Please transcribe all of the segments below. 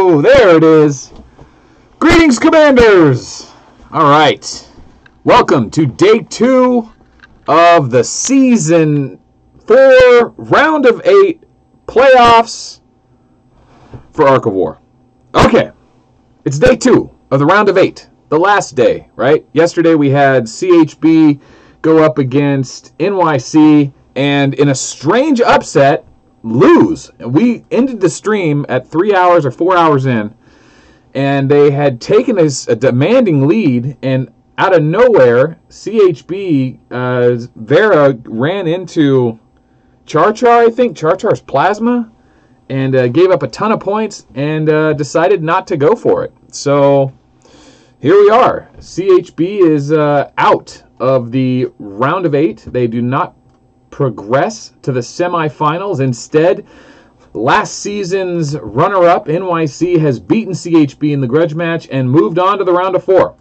Oh, there it is. Greetings, Commanders. All right. Welcome to day 2 of the Season 4 Round of 8 playoffs for Ark of War. Okay. It's day 2 of the Round of 8. The last day, right? Yesterday we had CHB go up against NYC and in a strange upset lose. And we ended the stream at 3 hours or 4 hours in, and they had taken a demanding lead, and out of nowhere, CHB, Vera ran into Char, I think, Char's plasma, and gave up a ton of points and decided not to go for it. So here we are. CHB is out of the round of 8. They do not progress to the semifinals. Instead, last season's runner-up, NYC, has beaten CHB in the grudge match and moved on to the round of 4.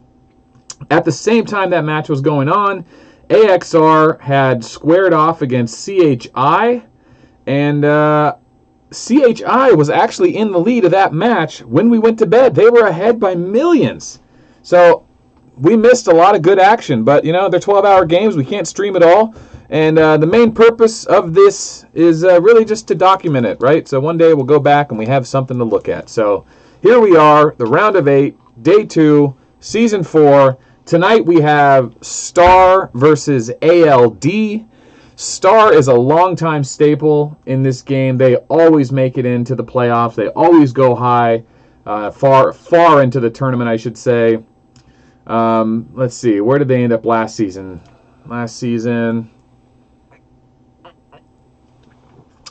At the same time that match was going on, AXR had squared off against CHI, and CHI was actually in the lead of that match when we went to bed. They were ahead by millions. So we missed a lot of good action, but, you know, they're 12-hour games. We can't stream it all. And the main purpose of this is really just to document it, right? So one day we'll go back and we have something to look at. So here we are, the round of 8, day 2, season 4. Tonight we have Star versus ALD. Star is a longtime staple in this game. They always make it into the playoffs. They always go high, far into the tournament, I should say. Let's see, where did they end up last season?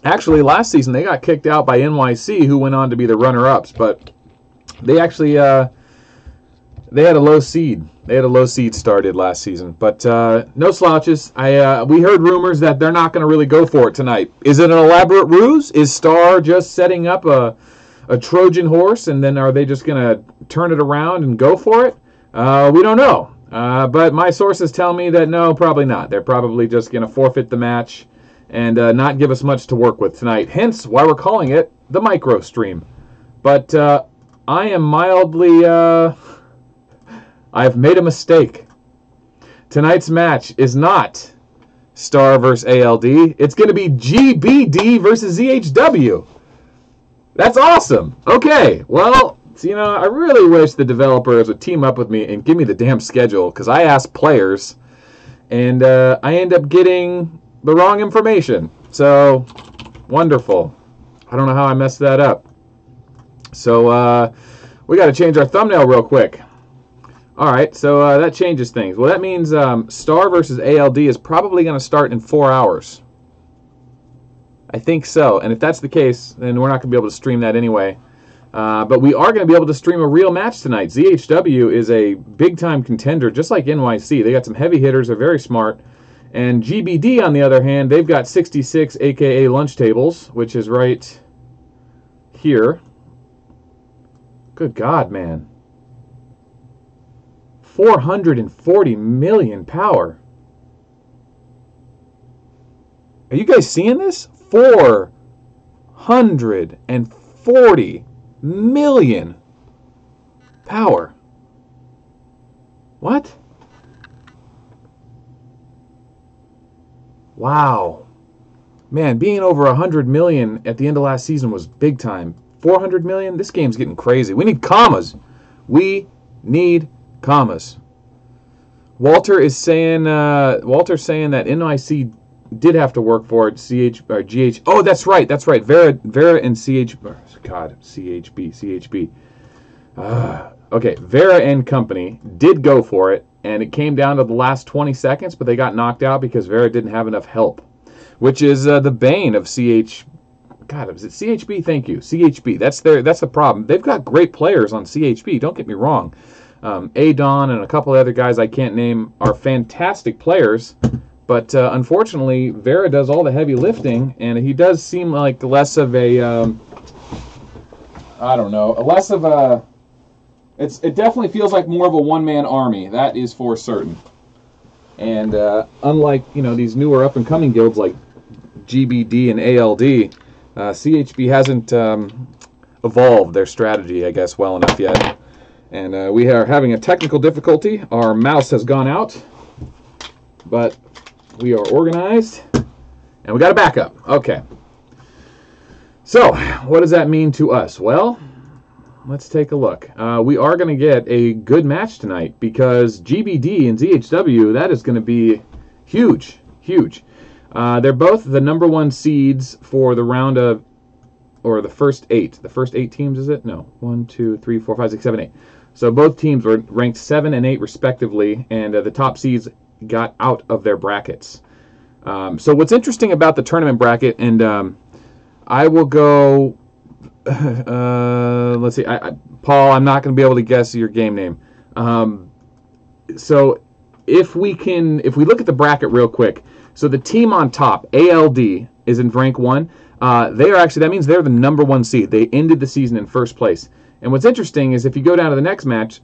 Actually, last season they got kicked out by NYC, who went on to be the runner-ups. But they actually they had a low seed. They had a low seed started last season. But no slouches. We heard rumors that they're not going to really go for it tonight. Is it an elaborate ruse? Is Star just setting up a Trojan horse, and then are they just going to turn it around and go for it? We don't know. But my sources tell me that no, probably not. They're probably just going to forfeit the match and not give us much to work with tonight. Hence why we're calling it the Microstream. But I am mildly... I've made a mistake. Tonight's match is not Star versus ALD. It's going to be GBD versus ZHW. That's awesome. Okay, well, you know, I really wish the developers would team up with me and give me the damn schedule, because I asked players, and I end up getting the wrong information. So, wonderful. I don't know how I messed that up. So, we got to change our thumbnail real quick. Alright, so that changes things. Well, that means Star versus ALD is probably going to start in 4 hours. I think so. And if that's the case, then we're not going to be able to stream that anyway. But we are going to be able to stream a real match tonight. ZHW is a big-time contender, just like NYC. They got some heavy hitters. They're very smart. And GBD, on the other hand, they've got 66 a.k.a. lunch tables, which is right here. Good God, man. 440 million power. Are you guys seeing this? 440 million power. What? Wow. Man, being over 100 million at the end of last season was big time. 400 million? This game's getting crazy. We need commas. We need commas. Walter's saying that NYC did have to work for it. GH. Oh, that's right. That's right. Vera and CH. God, CHB. Okay, Vera and company did go for it, and it came down to the last 20 seconds, but they got knocked out because Vera didn't have enough help, which is the bane of CH. God, is it CHB? Thank you, CHB. That's the problem. They've got great players on CHB. Don't get me wrong. Adon and a couple of other guys I can't name are fantastic players. But unfortunately, Vera does all the heavy lifting, and he does seem like less of a, I don't know, less of a, it definitely feels like more of a one-man army. That is for certain. And unlike, you know, these newer up-and-coming guilds like GBD and ALD, CHB hasn't evolved their strategy, I guess, well enough yet. And we are having a technical difficulty. Our mouse has gone out, but we are organized, and we got a backup. Okay. So, what does that mean to us? Well, let's take a look. We are going to get a good match tonight because GBD and ZHW, that is going to be huge, huge. They're both the #1 seeds for the round of, or the first 8. The first 8 teams, is it? No. 1, 2, 3, 4, 5, 6, 7, 8. So both teams were ranked 7 and 8 respectively, and the top seeds got out of their brackets. So what's interesting about the tournament bracket, and I will go, let's see, Paul, I'm not going to be able to guess your game name. So if we look at the bracket real quick, so the team on top, ALD, is in rank 1. They are actually, that means they're the #1 seed. They ended the season in first place. And what's interesting is if you go down to the next match,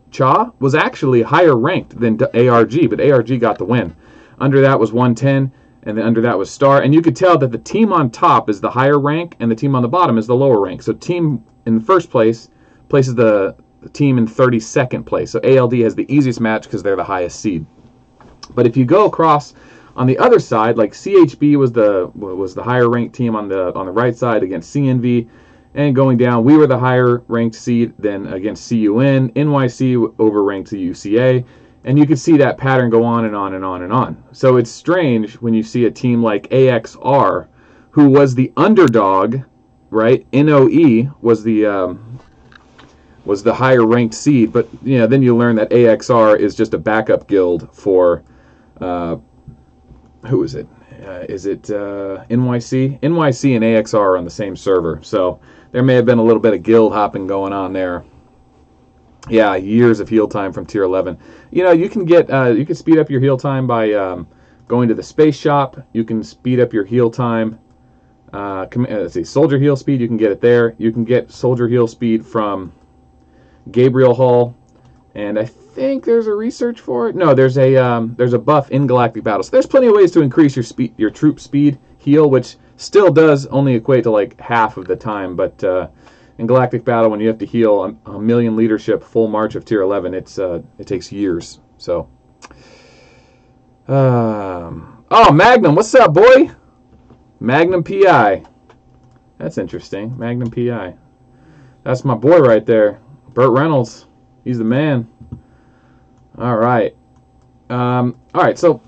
Cha was actually higher ranked than ARG, but ARG got the win. Under that was 110, and then under that was Star. And you could tell that the team on top is the higher rank, and the team on the bottom is the lower rank. So team in first place places the team in 32nd place. So ALD has the easiest match because they're the highest seed. But if you go across on the other side, like CHB was the higher ranked team on the right side against CNV. And going down, we were the higher ranked seed than against CUN. NYC overranked the UCA. And you can see that pattern go on and on and on and on. So it's strange when you see a team like AXR, who was the underdog, right? NOE was the higher ranked seed. But you know, then you learn that AXR is just a backup guild for, who is it? Is it NYC? NYC and AXR are on the same server. So there may have been a little bit of guild hopping going on there. Yeah, years of heal time from tier 11. You know, you can get you can speed up your heal time by going to the space shop. You can speed up your heal time. Let's see, soldier heal speed. You can get it there. You can get soldier heal speed from Gabriel Hall, and I think there's a research for it. No, there's a buff in Galactic Battle. So there's plenty of ways to increase your speed, your troop speed heal, which still does only equate to like half of the time. But in Galactic Battle, when you have to heal a million leadership full march of tier 11, it takes years. So, oh, Magnum, what's up, boy? Magnum PI. That's interesting. Magnum PI. That's my boy right there. Burt Reynolds. He's the man. All right. All right, so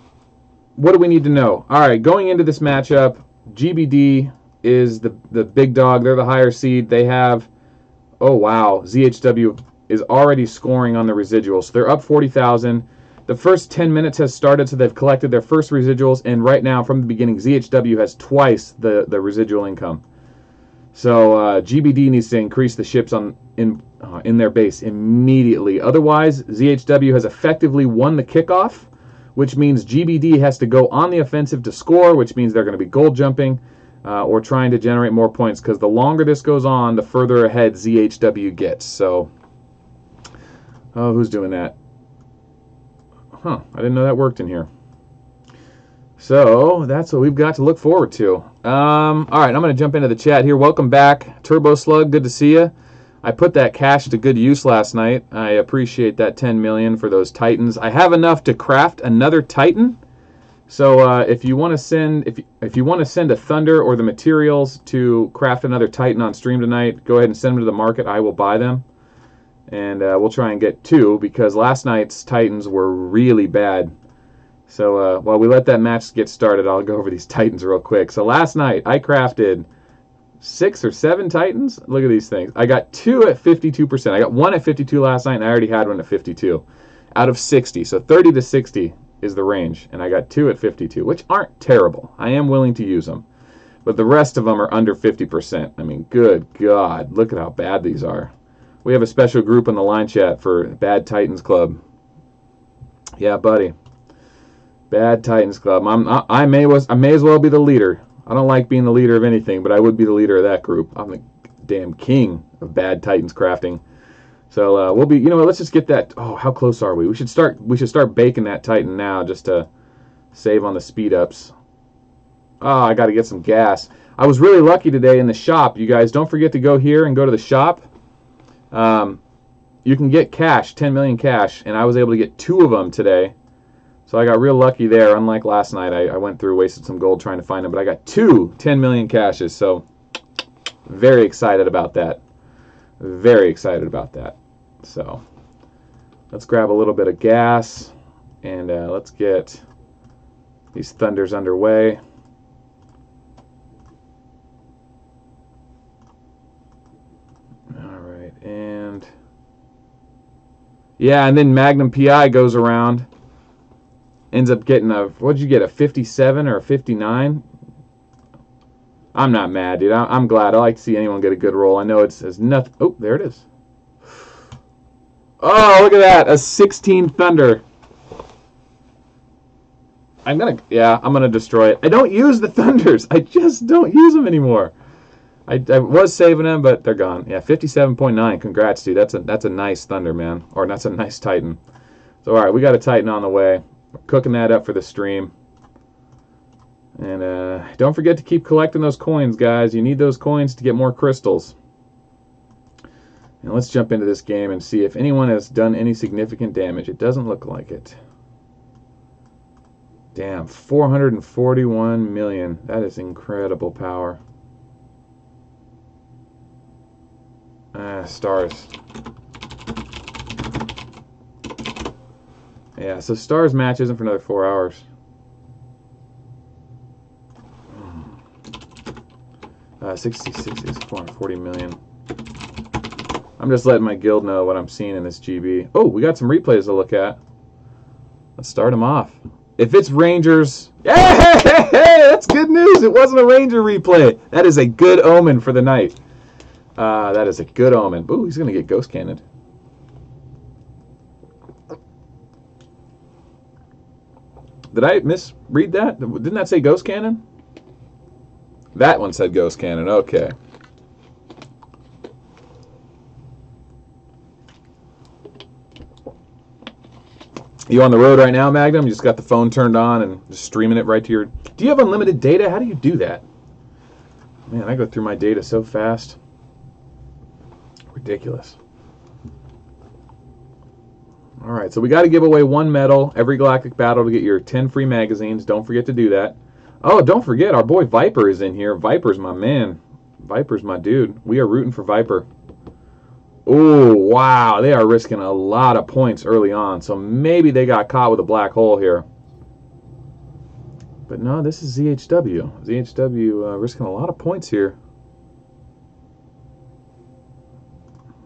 what do we need to know? All right, going into this matchup, GBD is the big dog. They're the higher seed. They have, oh, wow, ZHW is already scoring on the residuals. So they're up 40,000. The first 10 minutes has started, so they've collected their first residuals, and right now, from the beginning, ZHW has twice the residual income. So GBD needs to increase the ships in their base immediately. Otherwise, ZHW has effectively won the kickoff, which means GBD has to go on the offensive to score, which means they're going to be gold jumping or trying to generate more points, because the longer this goes on, the further ahead ZHW gets. So, oh, who's doing that? Huh, I didn't know that worked in here. So that's what we've got to look forward to. All right, I'm going to jump into the chat here. Welcome back, Turbo Slug. Good to see you. I put that cash to good use last night. I appreciate that 10 million for those Titans. I have enough to craft another Titan. So if you want to send if you want to send a Thunder or the materials to craft another Titan on stream tonight, go ahead and send them to the market. I will buy them, and we'll try and get 2, because last night's Titans were really bad. So while we let that match get started, I'll go over these Titans real quick. So last night I crafted 6 or 7 Titans. Look at these things. I got 2 at 52%. I got 1 at 52 last night, and I already had one at 52 out of 60. So 30 to 60 is the range, and I got 2 at 52, which aren't terrible. I am willing to use them, but the rest of them are under 50%. I mean, good God, look at how bad these are. We have a special group in the line chat for Bad Titans Club. Yeah, buddy. Bad Titans Club. I may as well be the leader. I don't like being the leader of anything, but I would be the leader of that group. I'm the damn king of Bad Titans crafting. So we'll be, you know what, let's just get that. Oh, how close are we? We should start baking that Titan now, just to save on the speed ups. Oh, I got to get some gas. I was really lucky today in the shop. You guys, don't forget to go here and go to the shop. You can get cash, 10 million cash, and I was able to get 2 of them today. So I got real lucky there. Unlike last night, I went through, wasted some gold trying to find them, but I got 2 10 million caches. So very excited about that. Very excited about that. So let's grab a little bit of gas, and let's get these Thunders underway. All right, and yeah, and then Magnum PI goes around, ends up getting a, what'd you get, a 57 or a 59? I'm not mad, dude. I'm glad. I like to see anyone get a good roll. I know it's nothing. Oh, there it is. Oh, look at that. A 16 Thunder. I'm gonna destroy it. I don't use the Thunders. I just don't use them anymore. I was saving them, but they're gone. Yeah, 57.9. Congrats, dude. That's a nice Thunder, man. Or that's a nice Titan. So, all right, we got a Titan on the way. We're cooking that up for the stream. And don't forget to keep collecting those coins, guys. You need those coins to get more crystals. And let's jump into this game and see if anyone has done any significant damage. It doesn't look like it. Damn, 441 million. That is incredible power. Stars. Yeah, so Stars match isn't for another 4 hours. 66 is 440 million. I'm just letting my guild know what I'm seeing in this GB. Oh, we got some replays to look at. Let's start them off. If it's Rangers, hey, that's good news. It wasn't a Ranger replay. That is a good omen for the night. That is a good omen. Ooh, he's going to get ghost cannoned. Did I misread that? Didn't that say ghost cannon? That one said ghost cannon. Okay. You on the road right now, Magnum? You just got the phone turned on and just streaming it right to your... Do you have unlimited data? How do you do that? Man, I go through my data so fast. Ridiculous. Alright, so we got to give away 1 medal every Galactic Battle to get your 10 free magazines. Don't forget to do that. Oh, don't forget, our boy Viper is in here. Viper's my man. Viper's my dude. We are rooting for Viper. Oh, wow. They are risking a lot of points early on. So maybe they got caught with a black hole here. But no, this is ZHW. ZHW risking a lot of points here.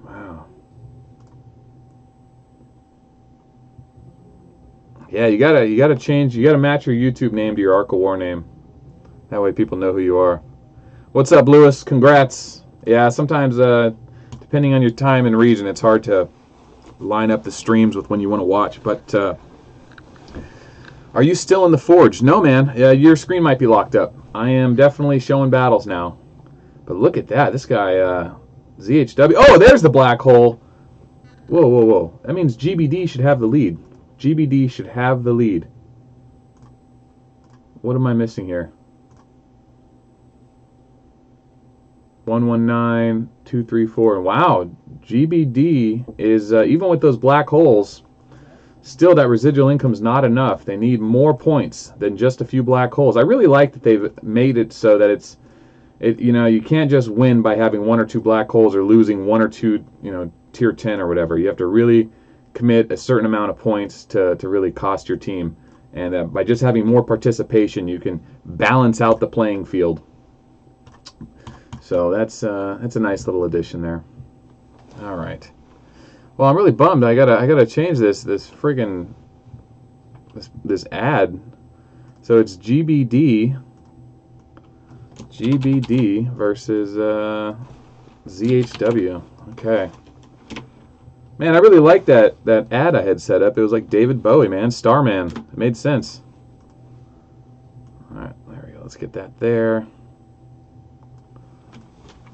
Wow. Yeah, you gotta change. You gotta match your YouTube name to your Arc of War name. That way people know who you are. What's up, Lewis? Congrats. Yeah, sometimes depending on your time and region, it's hard to line up the streams with when you want to watch. But are you still in the Forge? No, man. Your screen might be locked up. I am definitely showing battles now. But look at that. This guy, ZHW. Oh, there's the black hole. Whoa, whoa, whoa. That means GBD should have the lead. GBD should have the lead. What am I missing here? 119, 234. Wow, GBD is, even with those black holes, still that residual income's not enough. They need more points than just a few black holes. I really like that they've made it so that you know, you can't just win by having 1 or 2 black holes or losing 1 or 2, you know, tier 10 or whatever. You have to really commit a certain amount of points to really cost your team. And by just having more participation, you can balance out the playing field. So that's a nice little addition there. All right. Well, I'm really bummed. I gotta change this friggin' this ad. So it's GBD versus ZHW. Okay. Man, I really like that ad I had set up. It was like David Bowie, man, Starman. It made sense. All right, there we go. Let's get that there.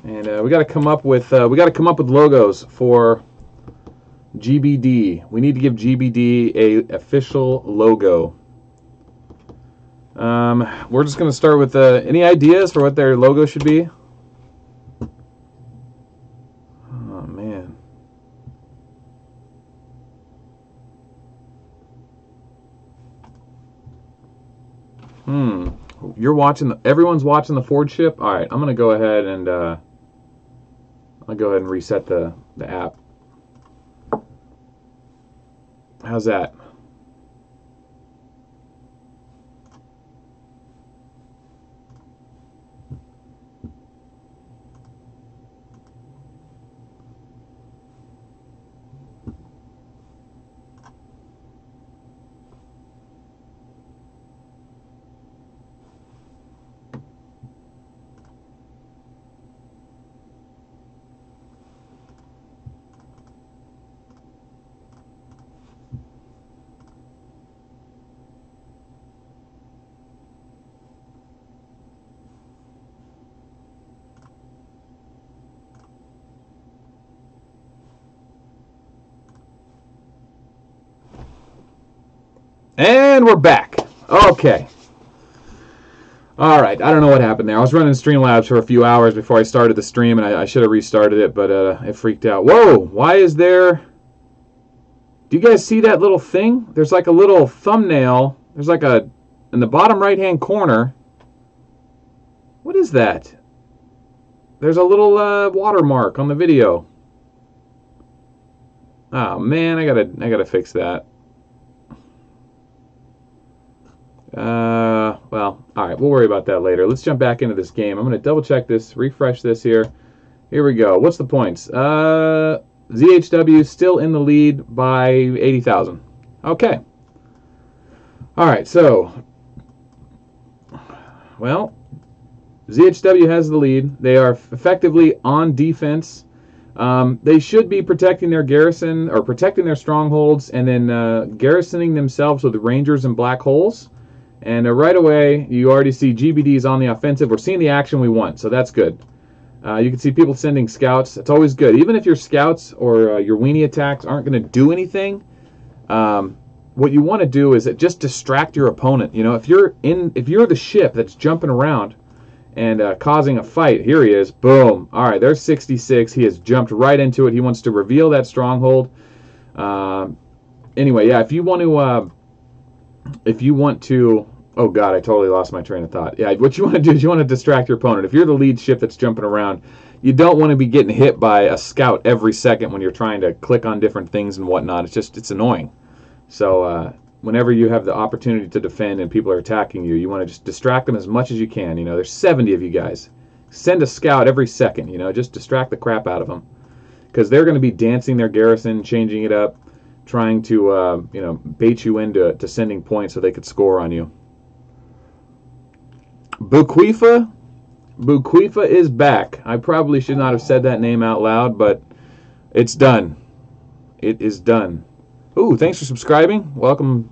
And we got to come up with logos for GBD. We need to give GBD a official logo. We're just going to start with any ideas for what their logo should be? Oh man. You're watching. Everyone's watching the Forge ship. All right, I'm going to go ahead and I'll go ahead and reset the app. How's that? And we're back. Okay. All right. I don't know what happened there. I was running Streamlabs for a few hours before I started the stream, and I should have restarted it, but it freaked out. Whoa! Why is there... Do you guys see that little thing? There's like a little thumbnail. There's like a... In the bottom right-hand corner. What is that? There's a little watermark on the video. Oh, man. I gotta fix that. Well, alright, we'll worry about that later. Let's jump back into this game. I'm going to double check this, refresh this here. Here we go. What's the points? ZHW still in the lead by 80,000. Okay. Alright, so, well, ZHW has the lead. They are effectively on defense. They should be protecting their garrison, or protecting their strongholds, and then garrisoning themselves with rangers and black holes. And right away, you already see GBD's on the offensive. We're seeing the action we want, so that's good. You can see people sending scouts. It's always good. Even if your scouts or your weenie attacks aren't going to do anything, what you want to do is just distract your opponent. You know, if you're the ship that's jumping around and causing a fight, here he is, boom. All right, there's 66. He has jumped right into it. He wants to reveal that stronghold. Anyway, yeah, if you want to, oh god, I totally lost my train of thought. Yeah, what you want to do is you want to distract your opponent. If you're the lead ship that's jumping around, you don't want to be getting hit by a scout every second when you're trying to click on different things and whatnot. It's annoying. So whenever you have the opportunity to defend and people are attacking you, you want to just distract them as much as you can. You know, there's 70 of you guys. Send a scout every second. You know, just distract the crap out of them, because they're going to be dancing their garrison, changing it up, trying to you know, bait you into sending points so they could score on you. Buquifa is back. I probably should not have said that name out loud, but it's done. It is done. Ooh, thanks for subscribing. Welcome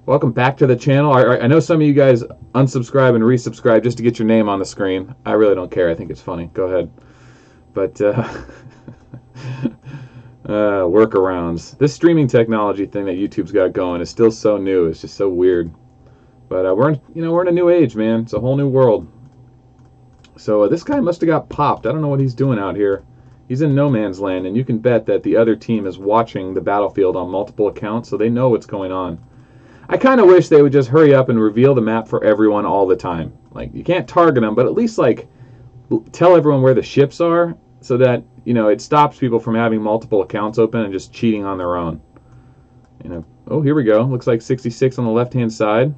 back to the channel. I know some of you guys unsubscribe and resubscribe just to get your name on the screen. I really don't care. I think it's funny. Go ahead. But workarounds. This streaming technology thing that YouTube's got going is still so new. It's just so weird. But we're in a new age, man. It's a whole new world. So this guy must have got popped. I don't know what he's doing out here. He's in no man's land, and you can bet that the other team is watching the battlefield on multiple accounts, so they know what's going on. I kind of wish they would just hurry up and reveal the map for everyone all the time. Like, you can't target them, but at least, like, tell everyone where the ships are, so that, you know, it stops people from having multiple accounts open and just cheating on their own. You know, oh, here we go. Looks like 66 on the left-hand side.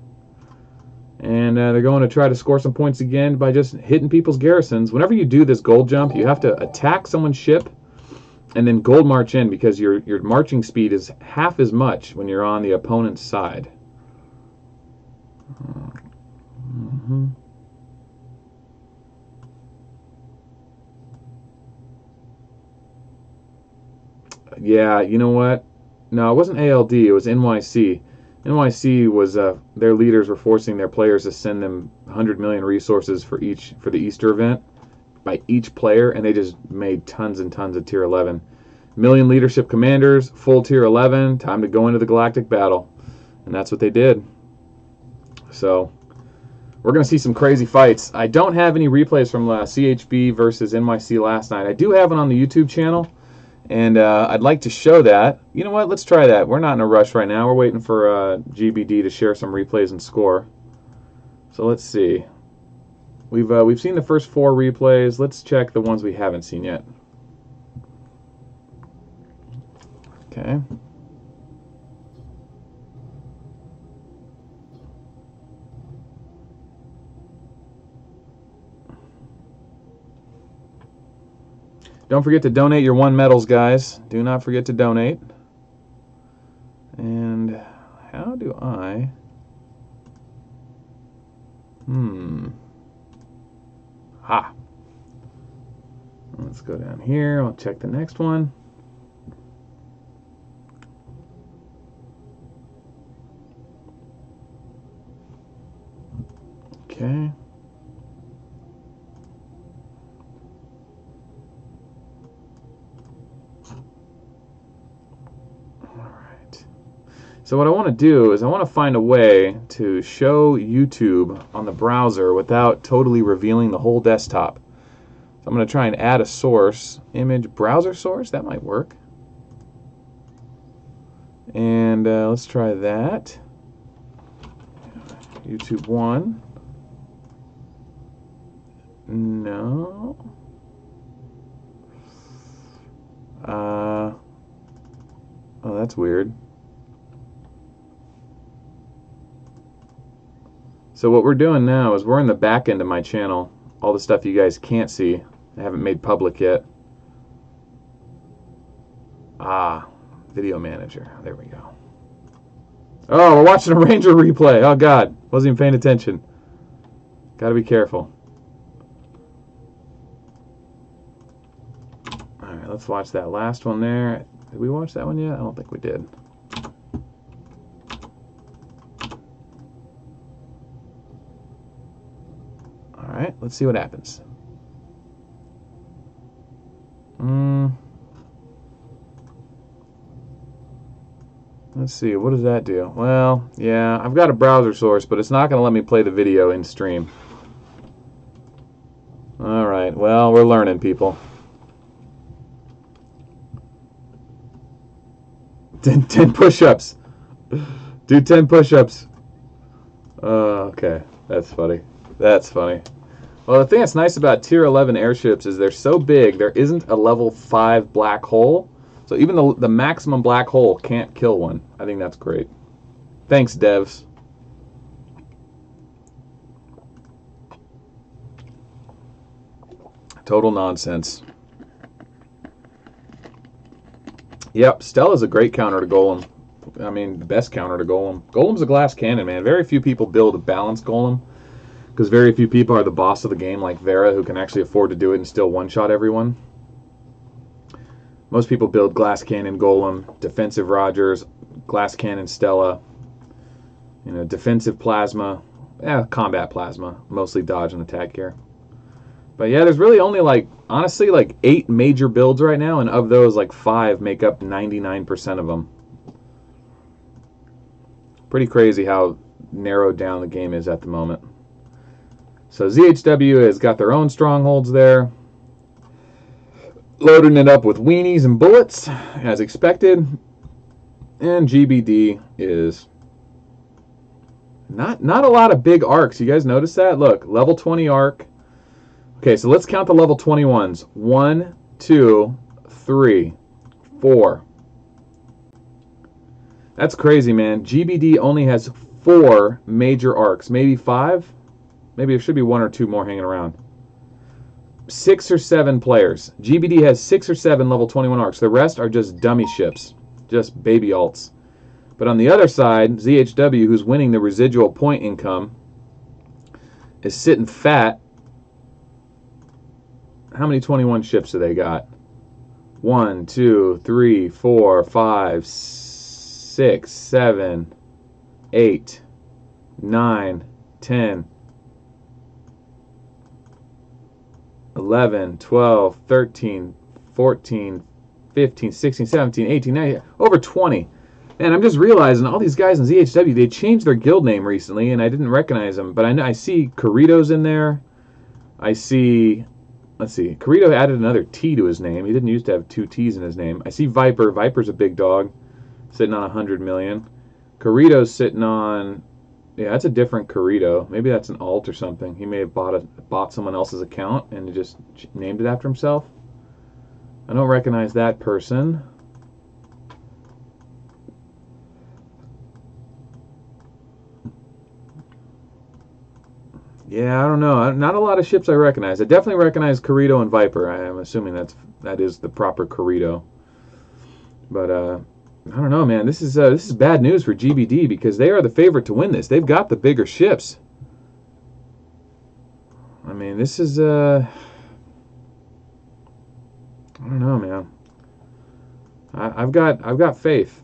And they're going to try to score some points again by just hitting people's garrisons. Whenever you do this gold jump, you have to attack someone's ship and then gold march in, because your marching speed is half as much when you're on the opponent's side. Yeah, you know what? No, it wasn't ALD. It was NYC. NYC was their leaders were forcing their players to send them 100 million resources for the Easter event by each player, and they just made tons and tons of tier 11. Million leadership commanders, full tier 11, time to go into the galactic battle. And that's what they did. So we're going to see some crazy fights. I don't have any replays from CHB versus NYC last night. I do have it on the YouTube channel. And I'd like to show that. You know what? Let's try that. We're not in a rush right now. We're waiting for GBD to share some replays and score. So let's see. We've seen the first 4 replays. Let's check the ones we haven't seen yet. Okay. Don't forget to donate your 1 medals, guys. Do not forget to donate. And how do I... Ha. Let's go down here. I'll check the next one. Okay. So what I want to do is I want to find a way to show YouTube on the browser without totally revealing the whole desktop. So I'm going to try and add a source, image browser source. That might work. And let's try that. YouTube 1. No. Oh, that's weird. So what we're doing now is we're in the back end of my channel. All the stuff you guys can't see, I haven't made public yet. Ah, video manager. There we go. Oh, we're watching a Ranger replay. Oh God, wasn't even paying attention. Got to be careful. All right, let's watch that last one there. Did we watch that one yet? I don't think we did. Alright, let's see what happens. Let's see, what does that do? Well, yeah, I've got a browser source, but it's not going to let me play the video in stream. Alright, well, we're learning, people. 10 push-ups. Do 10 push-ups. Okay, that's funny. That's funny. Well, the thing that's nice about Tier 11 airships is they're so big, there isn't a level 5 black hole. So even the maximum black hole can't kill one. I think that's great. Thanks, devs. Total nonsense. Yep, Stella's a great counter to Golem. I mean, the best counter to Golem. Golem's a glass cannon, man. Very few people build a balanced Golem, because very few people are the boss of the game like Vera, who can actually afford to do it and still one-shot everyone. Most people build glass cannon Golem, defensive Rogers, glass cannon Stella, you know, defensive plasma, combat plasma, mostly dodge and attack gear. But yeah, there's really only like, honestly, like 8 major builds right now, and of those, like 5 make up 99% of them. Pretty crazy how narrowed down the game is at the moment. So ZHW has got their own strongholds there. Loading it up with weenies and bullets, as expected. And GBD is not a lot of big arcs. You guys notice that? Look, level 20 arc. Okay, so let's count the level 21s. 1, 2, 3, 4. That's crazy, man. GBD only has 4 major arcs. Maybe 5? Maybe there should be 1 or 2 more hanging around. 6 or 7 players. GBD has 6 or 7 level 21 arcs. The rest are just dummy ships. Just baby alts. But on the other side, ZHW, who's winning the residual point income, is sitting fat. How many 21 ships do they got? 1, 2, 3, 4, 5, 6, 7, 8, 9, 10, 11, 12, 13, 14, 15, 16, 17, 18, 19, over 20. And I'm just realizing all these guys in ZHW, they changed their guild name recently, and I didn't recognize them. But I see Corrido's in there. I see, let's see, Corrido added another T to his name. He didn't used to have 2 T's in his name. I see Viper. Viper's a big dog, sitting on 100 million. Corrido's sitting on, yeah, that's a different Corrido. Maybe that's an alt or something. He may have bought someone else's account and just named it after himself. I don't recognize that person. Yeah, I don't know. Not a lot of ships I recognize. I definitely recognize Corrido and Viper. I'm assuming that is the proper Corrido. But I don't know, man. This is bad news for GBD because they are the favorite to win this. They've got the bigger ships. I mean, this is I don't know, man. I've got faith.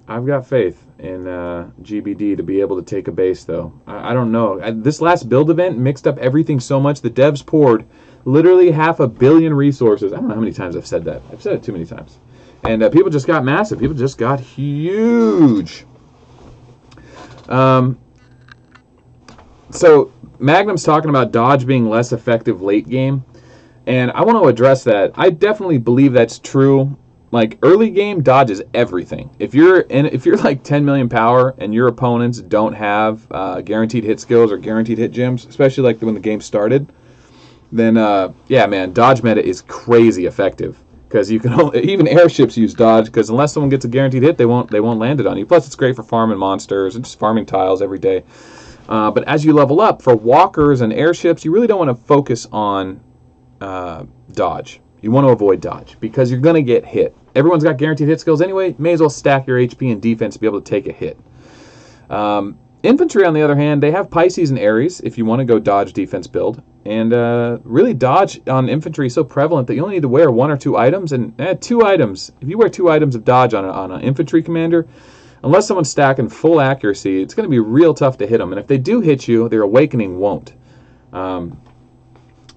I've got faith in GBD to be able to take a base, though. I don't know. This last build event mixed up everything so much. The devs poured literally 500 million resources. I don't know how many times I've said that. I've said it too many times. And people just got massive. People just got huge. So Magnum's talking about dodge being less effective late game. And I want to address that. I definitely believe that's true. Like early game, dodge is everything. If you're like 10 million power and your opponents don't have guaranteed hit skills or guaranteed hit gems, especially like when the game started, then yeah, man, dodge meta is crazy effective because you can even airships use dodge because unless someone gets a guaranteed hit, they won't land it on you. Plus, it's great for farming monsters and just farming tiles every day. But as you level up, for walkers and airships, you really don't want to focus on dodge. You want to avoid dodge because you're going to get hit. Everyone's got guaranteed hit skills anyway. May as well stack your HP and defense to be able to take a hit. Infantry, on the other hand, they have Pisces and Aries if you want to go dodge defense build. And really, dodge on infantry is so prevalent that you only need to wear 1 or 2 items. And 2 items, if you wear 2 items of dodge on an infantry commander, unless someone's stacking full accuracy, it's going to be real tough to hit them. And if they do hit you, their awakening won't.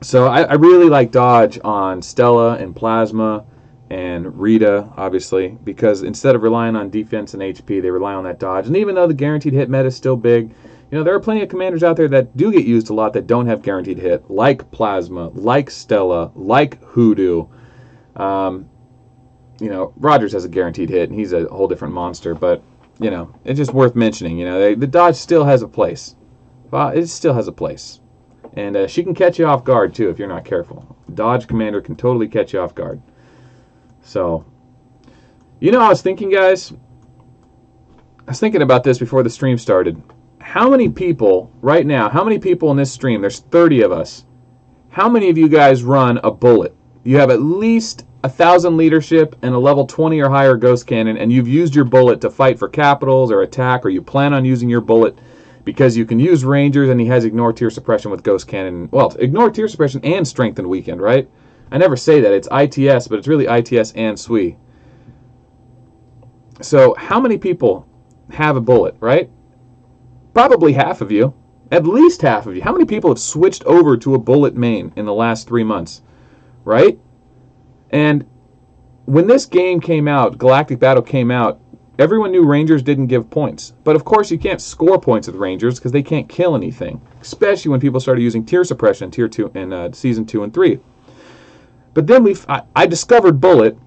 So I really like dodge on Stella and Plasma and Rita, obviously, because instead of relying on defense and HP, they rely on that dodge. And even though the guaranteed hit meta is still big, you know, there are plenty of commanders out there that do get used a lot that don't have guaranteed hit, like Plasma, like Stella, like Hoodoo. You know, Rogers has a guaranteed hit, and he's a whole different monster, but, you know, it's just worth mentioning. You know, the dodge still has a place. It still has a place. And she can catch you off guard, too, if you're not careful. Dodge commander can totally catch you off guard. So, you know, I was thinking, guys, I was thinking about this before the stream started. How many people, right now, how many people in this stream, there's 30 of us, how many of you guys run a bullet? You have at least 1,000 leadership and a level 20 or higher ghost cannon, and you've used your bullet to fight for capitals or attack, or you plan on using your bullet because you can use rangers, and he has ignore tier suppression with ghost cannon. Well, ignore tier suppression and strengthened weekend, right? I never say that. It's ITS, but it's really ITS and SWE. So how many people have a bullet, right? Probably half of you. At least half of you. How many people have switched over to a bullet main in the last 3 months, right? And when this game came out, Galactic Battle came out, everyone knew Rangers didn't give points. But of course you can't score points with Rangers because they can't kill anything, especially when people started using tier suppression in tier 2 in season 2 and 3. But then I discovered Bullet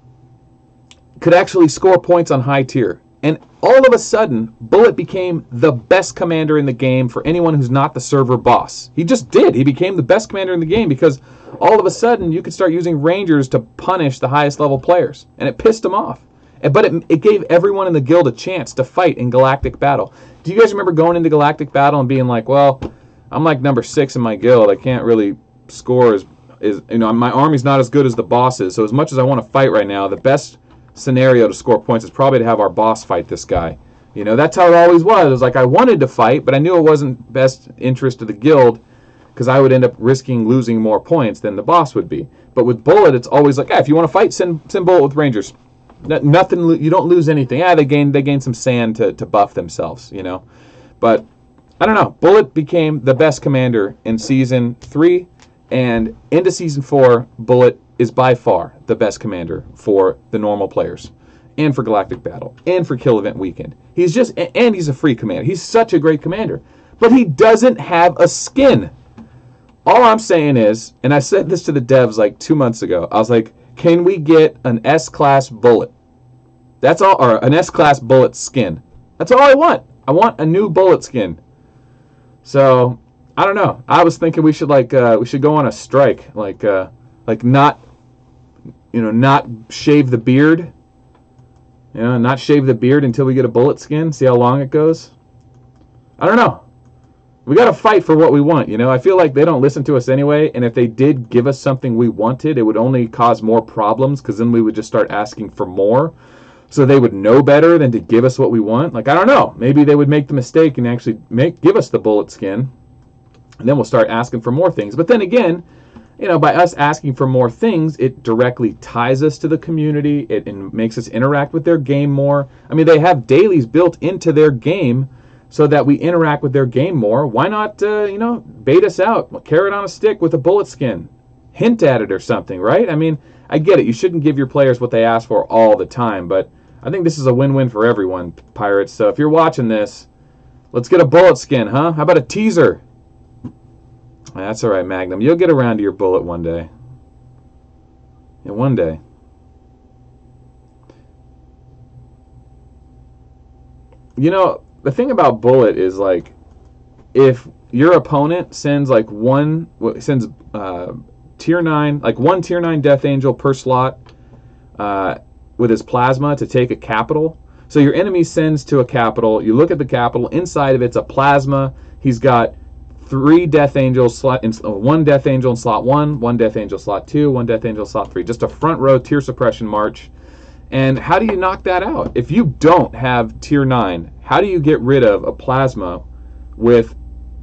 could actually score points on high tier. And all of a sudden, Bullet became the best commander in the game for anyone who's not the server boss. He just did. He became the best commander in the game because all of a sudden you could start using Rangers to punish the highest level players. And it pissed them off. But it gave everyone in the guild a chance to fight in Galactic Battle. Do you guys remember going into Galactic Battle and being like, well, I'm like number 6 in my guild. I can't really score as you know, my army's not as good as the boss's. So as much as I want to fight right now, the best scenario to score points is probably to have our boss fight this guy. You know, that's how it always was. It was like I wanted to fight, but I knew it wasn't best interest of the guild because I would end up risking losing more points than the boss would be. But with Bullet, it's always like, if you want to fight, send Bullet with Rangers. Nothing, you don't lose anything. They gain some sand to buff themselves, you know. But I don't know. Bullet became the best commander in season 3, and into season 4, Bullet is by far the best commander for the normal players, and for Galactic Battle, and for Kill Event Weekend. He's just, and he's a free commander. He's such a great commander, but he doesn't have a skin. All I'm saying is, and I said this to the devs like 2 months ago, I was like, can we get an S-class Bullet? That's all, or an S-class Bullet skin. That's all I want. I want a new Bullet skin. So I don't know. I was thinking we should go on a strike, like not, you know, not shave the beard. You know, not shave the beard until we get a Bullet skin. See how long it goes. I don't know. We got to fight for what we want, you know. I feel like they don't listen to us anyway, and if they did give us something we wanted, it would only cause more problems because then we would just start asking for more. So they would know better than to give us what we want. Like, I don't know. Maybe they would make the mistake and actually give us the Bullet skin, and then we'll start asking for more things. But then again, you know, by us asking for more things, it directly ties us to the community. It makes us interact with their game more. I mean, they have dailies built into their game so that we interact with their game more. Why not, you know, bait us out, carrot on a stick with a Bullet skin, hint at it or something, right? I mean, I get it. You shouldn't give your players what they ask for all the time, but I think this is a win-win for everyone, Pirates. So if you're watching this, let's get a Bullet skin, huh? How about a teaser? That's all right, Magnum. You'll get around to your Bullet one day. Yeah, one day. You know, the thing about Bullet is, like, if your opponent sends like tier 9, like one tier 9 Death Angel per slot with his plasma to take a capital. So your enemy sends to a capital, you look at the capital, inside of it's a plasma. He's got 3 Death Angels, one Death Angel in slot 1, one Death Angel slot 2, one Death Angel slot 3. Just a front row tier suppression march. And how do you knock that out? If you don't have tier 9, how do you get rid of a plasma with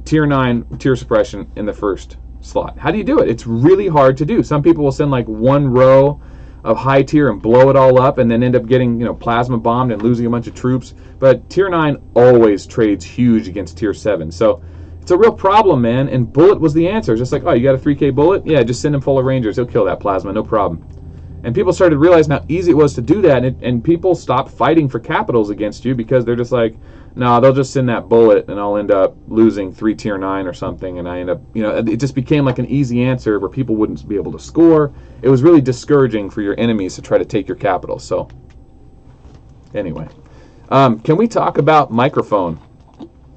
tier 9 tier suppression in the first slot? How do you do it? It's really hard to do. Some people will send like one row of high tier and blow it all up and then end up getting, you know, plasma bombed and losing a bunch of troops. But tier 9 always trades huge against tier 7. So it's a real problem, man. And Bullet was the answer. Just like, oh, you got a 3K Bullet? Yeah, just send him full of Rangers. He'll kill that plasma, no problem. And people started realizing how easy it was to do that, and people stopped fighting for capitals against you because they're just like, no, they'll just send that bullet, and I'll end up losing 3 tier 9 or something, and I end up, you know, it just became like an easy answer where people wouldn't be able to score. It was really discouraging for your enemies to try to take your capital. So, anyway, can we talk about microphone?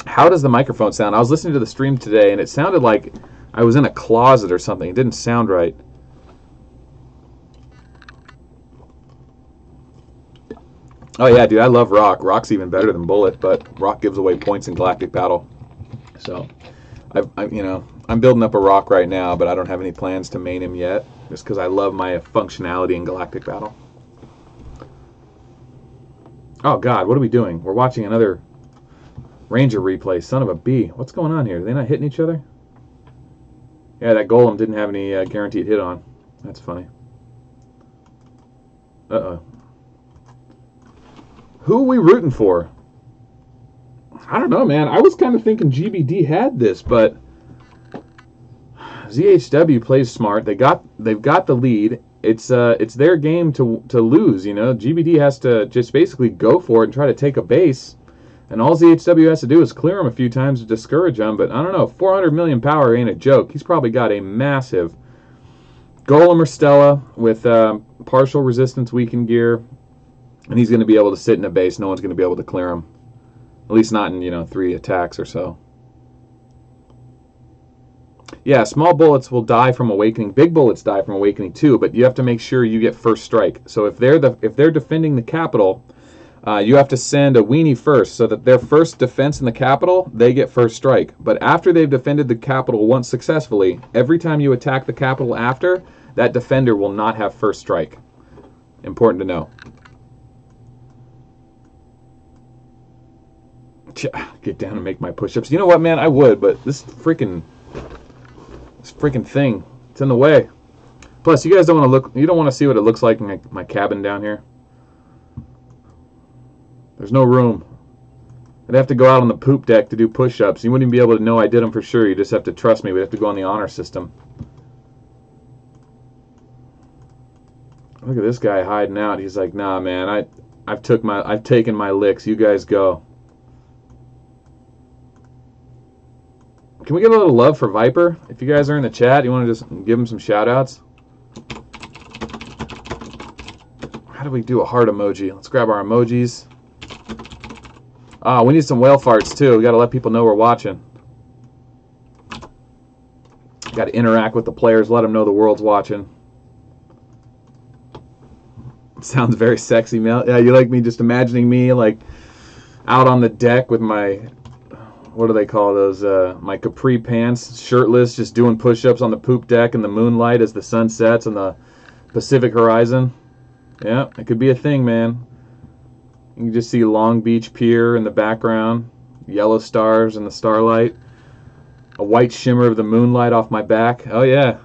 How does the microphone sound? I was listening to the stream today, and it sounded like I was in a closet or something. It didn't sound right. Oh yeah, dude, I love Rock. Rock's even better than Bullet, but Rock gives away points in Galactic Battle. So, I'm building up a Rock right now, but I don't have any plans to main him yet, just because I love my functionality in Galactic Battle. Oh God, what are we doing? We're watching another Ranger replay. Son of a bee. What's going on here? Are they not hitting each other? Yeah, that Golem didn't have any guaranteed hit on. That's funny. Uh-oh. Who are we rooting for? I don't know, man. I was kind of thinking GBD had this, but ZHW plays smart. They've got the lead. It's their game to lose. You know, GBD has to just basically go for it and try to take a base, and all ZHW has to do is clear him a few times to discourage him. But I don't know. 400 million power ain't a joke. He's probably got a massive Golem or Stella with partial resistance weakened gear. And he's going to be able to sit in a base. No one's going to be able to clear him. At least not in, 3 attacks or so. Yeah, small bullets will die from awakening. Big bullets die from awakening too, but you have to make sure you get first strike. So if they're defending the capital, you have to send a weenie first, so that their first defense in the capital, they get first strike. But after they've defended the capital once successfully, every time you attack the capital after, that defender will not have first strike. Important to know. Get down and make my push-ups. You know what, man? I would, but this freaking thing, it's in the way. Plus, you guys don't want to look. You don't want to see what it looks like in my cabin down here. There's no room. I'd have to go out on the poop deck to do push-ups. You wouldn't even be able to know I did them for sure. You just have to trust me. We'd have to go on the honor system. Look at this guy hiding out. He's like, nah, man. I've taken my licks. You guys go. Can we get a little love for Viper? If you guys are in the chat, you want to just give him some shout-outs? How do we do a heart emoji? Let's grab our emojis. We need some whale farts, too. We got to let people know we're watching. Got to interact with the players, let them know the world's watching. Sounds very sexy, Mel. Yeah, you like me just imagining me, like, out on the deck with my... What do they call those? My capri pants, shirtless, just doing push-ups on the poop deck in the moonlight as the sun sets on the Pacific horizon. Yeah, it could be a thing, man. You can just see Long Beach Pier in the background, yellow stars in the starlight, a white shimmer of the moonlight off my back. Oh, yeah.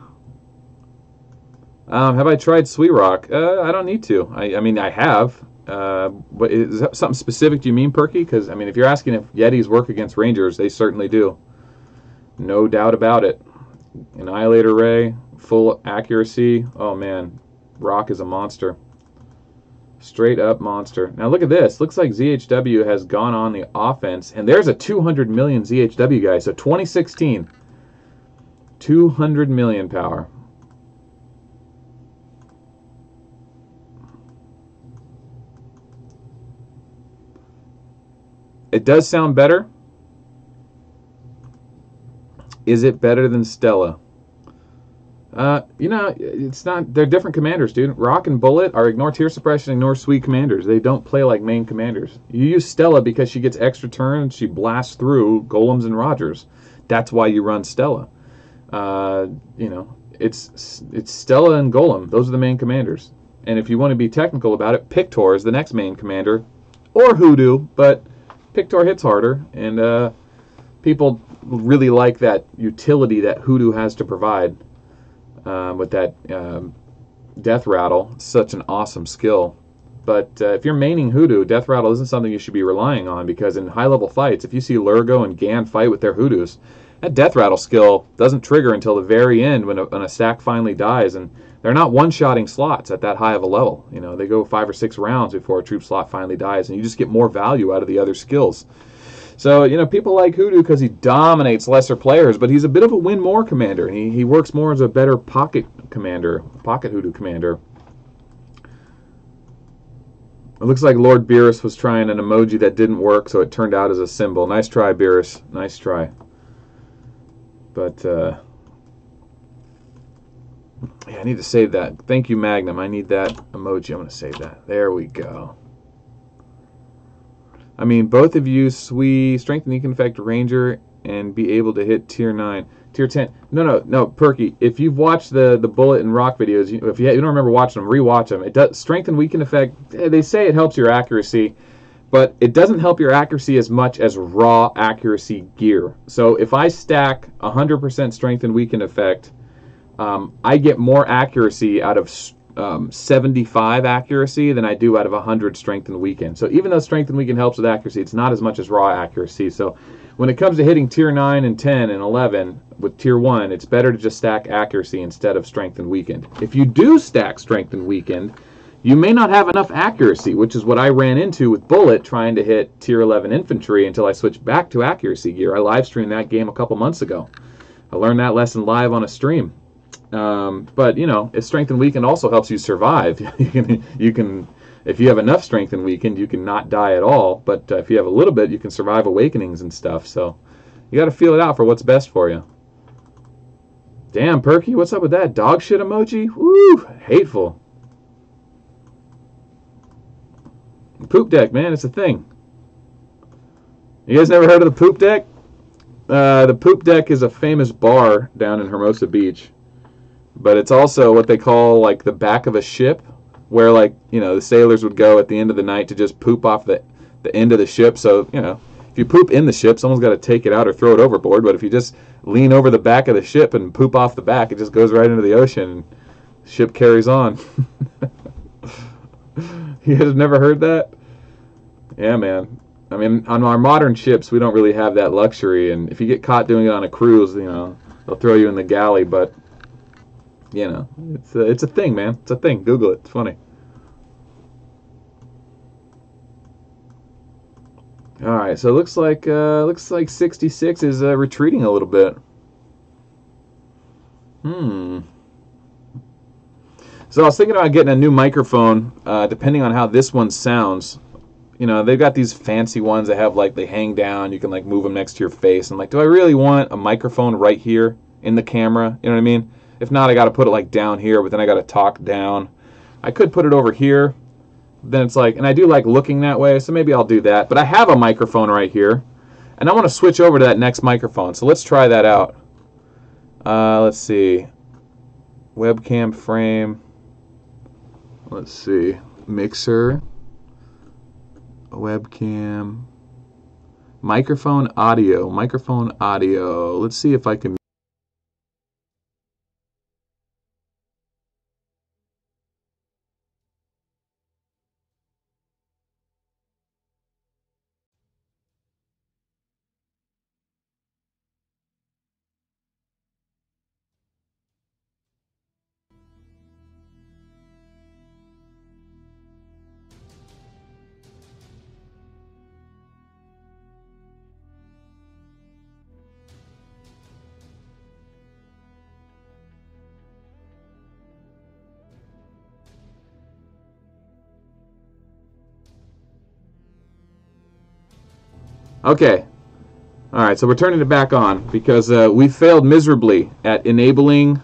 Have I tried Sweet Rock? I don't need to. I mean, I have. But is that something specific do you mean, Perky? Because, I mean, if you're asking if Yetis work against Rangers, they certainly do. No doubt about it. Annihilator Ray, full accuracy. Oh, man. Rock is a monster. Straight up monster. Now, look at this. Looks like ZHW has gone on the offense. And there's a 200 million ZHW guy. So, 2016. 200 million power. It does sound better. Is it better than Stella? It's not. They're different commanders, dude. Rock and Bullet are ignore tier suppression, ignore sweet commanders. They don't play like main commanders. You use Stella because she gets extra turns. She blasts through Golems and Rogers. That's why you run Stella. It's Stella and Golem. Those are the main commanders. And if you want to be technical about it, Pictor is the next main commander, or Hoodoo, but Pictor hits harder, and people really like that utility that Hoodoo has to provide with that Death Rattle. It's such an awesome skill. But if you're maining Hoodoo, Death Rattle isn't something you should be relying on, because in high-level fights, if you see Lurgo and Gan fight with their Hoodoos, That death rattle skill doesn't trigger until the very end when a stack finally dies, and they're not one-shotting slots at that high of a level. You know, they go 5 or 6 rounds before a troop slot finally dies, and you just get more value out of the other skills. So, you know, people like Hoodoo because he dominates lesser players, but he's a bit of a win-more commander. He works more as a better pocket commander, pocket Hoodoo commander. It looks like Lord Beerus was trying an emoji that didn't work, so it turned out as a symbol. Nice try, Beerus. Nice try. But, yeah, I need to save that. Thank you, Magnum. I need that emoji. I'm going to save that. There we go. I mean, both of you, Strength and you can affect Ranger and be able to hit Tier 9. Tier 10. No, Perky. If you've watched the Bullet and Rock videos, if you don't remember watching them, rewatch them. It does Strength and Weaken effect. They say it helps your accuracy, but it doesn't help your accuracy as much as raw accuracy gear. So if I stack 100% Strength and Weaken effect, I get more accuracy out of 75 accuracy than I do out of 100 Strength and Weaken. So even though Strength and Weaken helps with accuracy, it's not as much as raw accuracy. So when it comes to hitting Tier 9 and 10 and 11 with Tier 1, it's better to just stack accuracy instead of Strength and Weakened. If you do stack Strength and Weakened, you may not have enough accuracy, which is what I ran into with Bullet trying to hit Tier 11 Infantry until I switched back to accuracy gear. I live streamed that game a couple months ago. I learned that lesson live on a stream. But you know, if Strength and Weakened also helps you survive, you can if you have enough Strength and Weakened, you can not die at all. But if you have a little bit, you can survive awakenings and stuff. So you got to feel it out for what's best for you. Damn, Perky, what's up with that dog shit emoji? Woo, hateful. Poop deck, man, it's a thing. You guys never heard of the poop deck? The poop deck is a famous bar down in Hermosa Beach. But it's also what they call like the back of a ship, where like, you know, the sailors would go at the end of the night to just poop off the end of the ship. So, you know, if you poop in the ship, someone's got to take it out or throw it overboard. But if you just lean over the back of the ship and poop off the back, it just goes right into the ocean and the ship carries on. You guys have never heard that? Yeah, man. I mean, on our modern ships, we don't really have that luxury. And if you get caught doing it on a cruise, you know, they'll throw you in the galley. But you know, it's a thing, man. It's a thing. Google it. It's funny. All right, so it looks like 66 is retreating a little bit. So I was thinking about getting a new microphone, depending on how this one sounds. You know, they've got these fancy ones that have like they hang down. You can like move them next to your face. I'm like, do I really want a microphone right here in the camera? You know what I mean? If not, I got to put it like down here, but then I got to talk down. I could put it over here. Then it's like, and I do like looking that way, so maybe I'll do that. But I have a microphone right here, and I want to switch over to that next microphone. So let's try that out. Let's see. Webcam frame. Let's see. Mixer. Webcam. Microphone audio. Microphone audio. Let's see if I can. Okay. All right, so we're turning it back on because we failed miserably at enabling.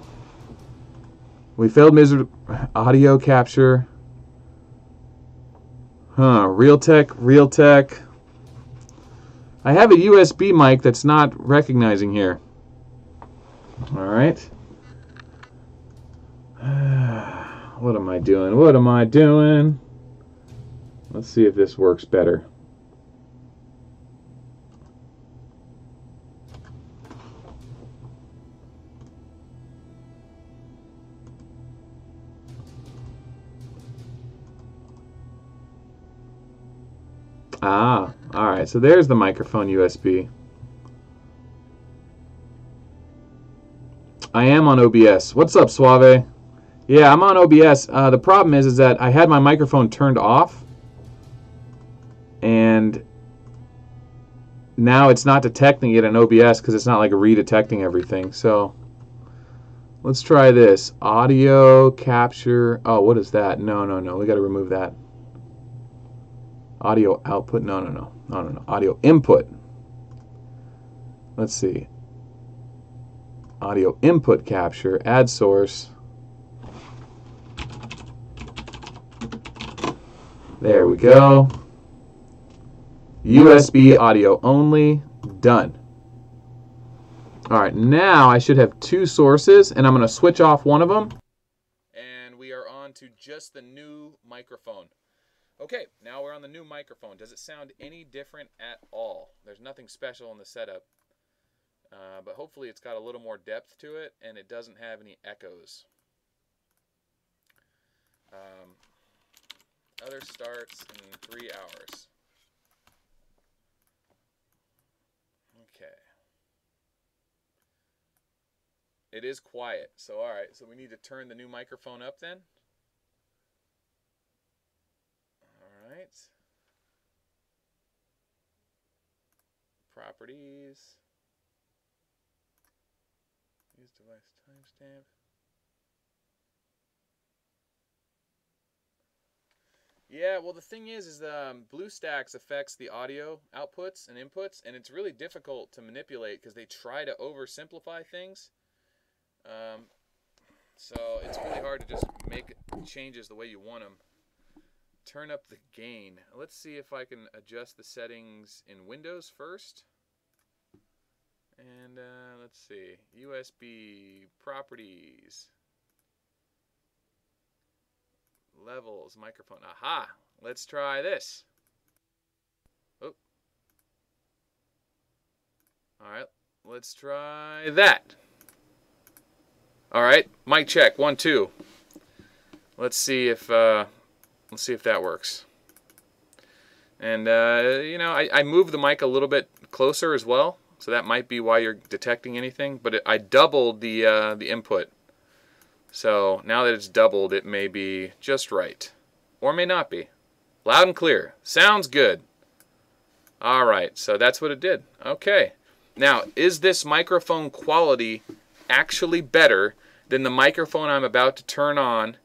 We failed miserably. Audio capture. Realtek. I have a USB mic that's not recognizing here. All right. What am I doing? What am I doing? Let's see if this works better. Ah, all right. So there's the microphone USB. I am on OBS. What's up, Suave? Yeah, I'm on OBS. The problem is that I had my microphone turned off, and now it's not detecting it in OBS because it's not like redetecting everything. So let's try this. Audio capture. Oh, what is that? No, no, no. We got to remove that. Audio output. No, no, no. No, no, no. Audio input. Let's see. Audio input capture. Add source. There we go. USB audio only. Done. Alright, now I should have two sources, and I'm going to switch off one of them. And we are on to just the new microphone. Okay, now we're on the new microphone. Does it sound any different at all? There's nothing special in the setup, but hopefully it's got a little more depth to it, and it doesn't have any echoes. Other starts in 3 hours. Okay. It is quiet, so alright, so we need to turn the new microphone up then. Alright. Properties. Use device timestamp. Yeah, well the thing is BlueStacks affects the audio outputs and inputs, and it's really difficult to manipulate because they try to oversimplify things. So it's really hard to just make changes the way you want them. Turn up the gain. Let's see if I can adjust the settings in Windows first. And let's see, USB properties. Levels, microphone. Aha! Let's try this. Oh. Alright, let's try that. Alright, mic check, 1, 2. Let's see if that works. And you know, I moved the mic a little bit closer as well, so that might be why you're detecting anything. But I doubled the input. So now that it's doubled, it may be just right. Or may not be. Loud and clear. Sounds good. Alright, so that's what it did. Okay. Now, is this microphone quality actually better than the microphone I'm about to turn on?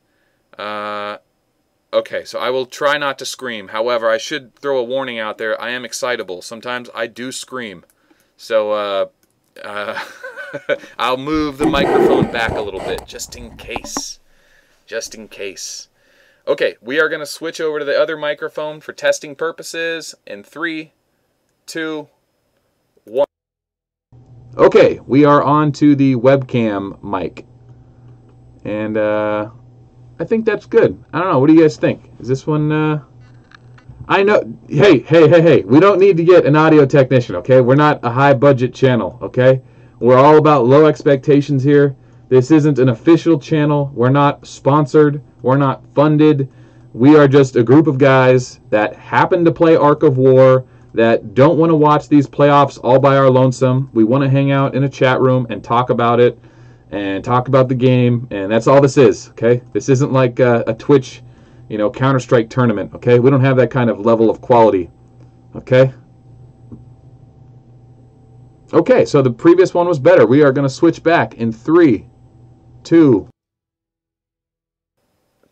Okay, so I will try not to scream. However, I should throw a warning out there. I am excitable. Sometimes I do scream. So, I'll move the microphone back a little bit, just in case. Just in case. Okay, we are going to switch over to the other microphone for testing purposes in 3, 2, 1. Okay, we are on to the webcam mic. And I think that's good. I don't know, what do you guys think? Is this one... I know... Hey, we don't need to get an audio technician, okay? We're not a high-budget channel, okay? We're all about low expectations here. This isn't an official channel. We're not sponsored. We're not funded. We are just a group of guys that happen to play Ark of War, that don't want to watch these playoffs all by our lonesome. We want to hang out in a chat room and talk about it and talk about the game, and that's all this is, okay? This isn't like a Twitch, you know, Counter-Strike tournament, okay? We don't have that kind of level of quality, okay? Okay, so the previous one was better. We are going to switch back in 3, 2.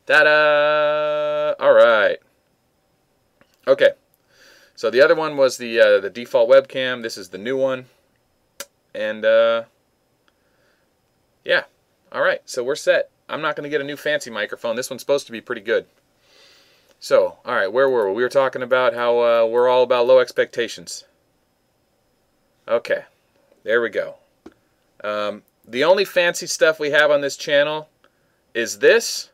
Ta-da! All right. Okay. So the other one was the default webcam. This is the new one. And yeah. All right. So we're set. I'm not going to get a new fancy microphone. This one's supposed to be pretty good. So, all right, where were we? We were talking about how we're all about low expectations. Okay, there we go. The only fancy stuff we have on this channel is this.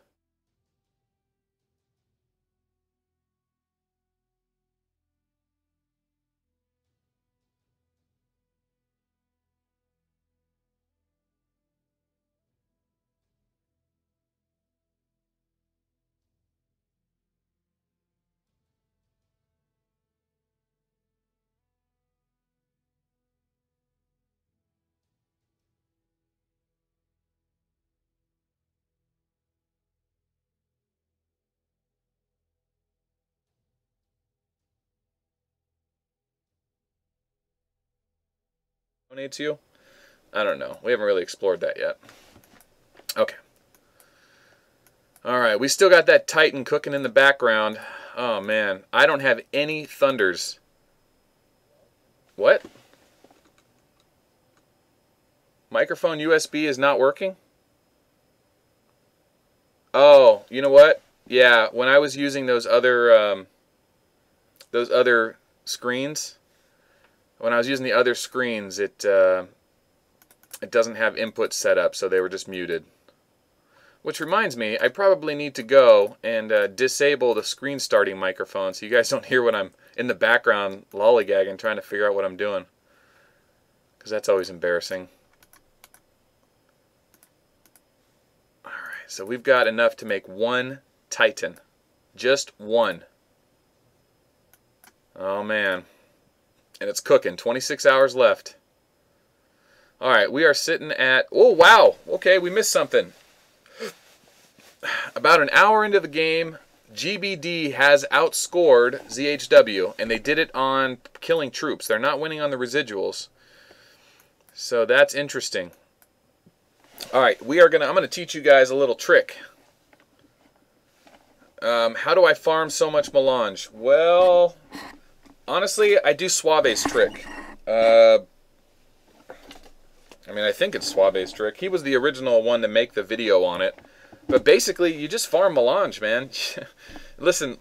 donate to you? I don't know. We haven't really explored that yet. Okay. Alright, we still got that Titan cooking in the background. Oh, man. I don't have any Thunders. What? Microphone USB is not working? Oh, you know what? Yeah, when I was using those other screens, when I was using the other screens, it doesn't have input set up, so they were just muted. Which reminds me, I probably need to go and disable the screen starting microphone so you guys don't hear when I'm in the background lollygagging trying to figure out what I'm doing. Because that's always embarrassing. Alright, so we've got enough to make one Titan. Just one. Oh man. And it's cooking. 26 hours left. Alright, we are sitting at... Oh, wow! Okay, we missed something. About an hour into the game, GBD has outscored ZHW, and they did it on killing troops. They're not winning on the residuals. So that's interesting. Alright, I'm gonna teach you guys a little trick. How do I farm so much melange? Well, honestly, I do Suave's trick. I mean, I think it's Suave's trick. He was the original one to make the video on it. But basically, you just farm melange, man. Listen,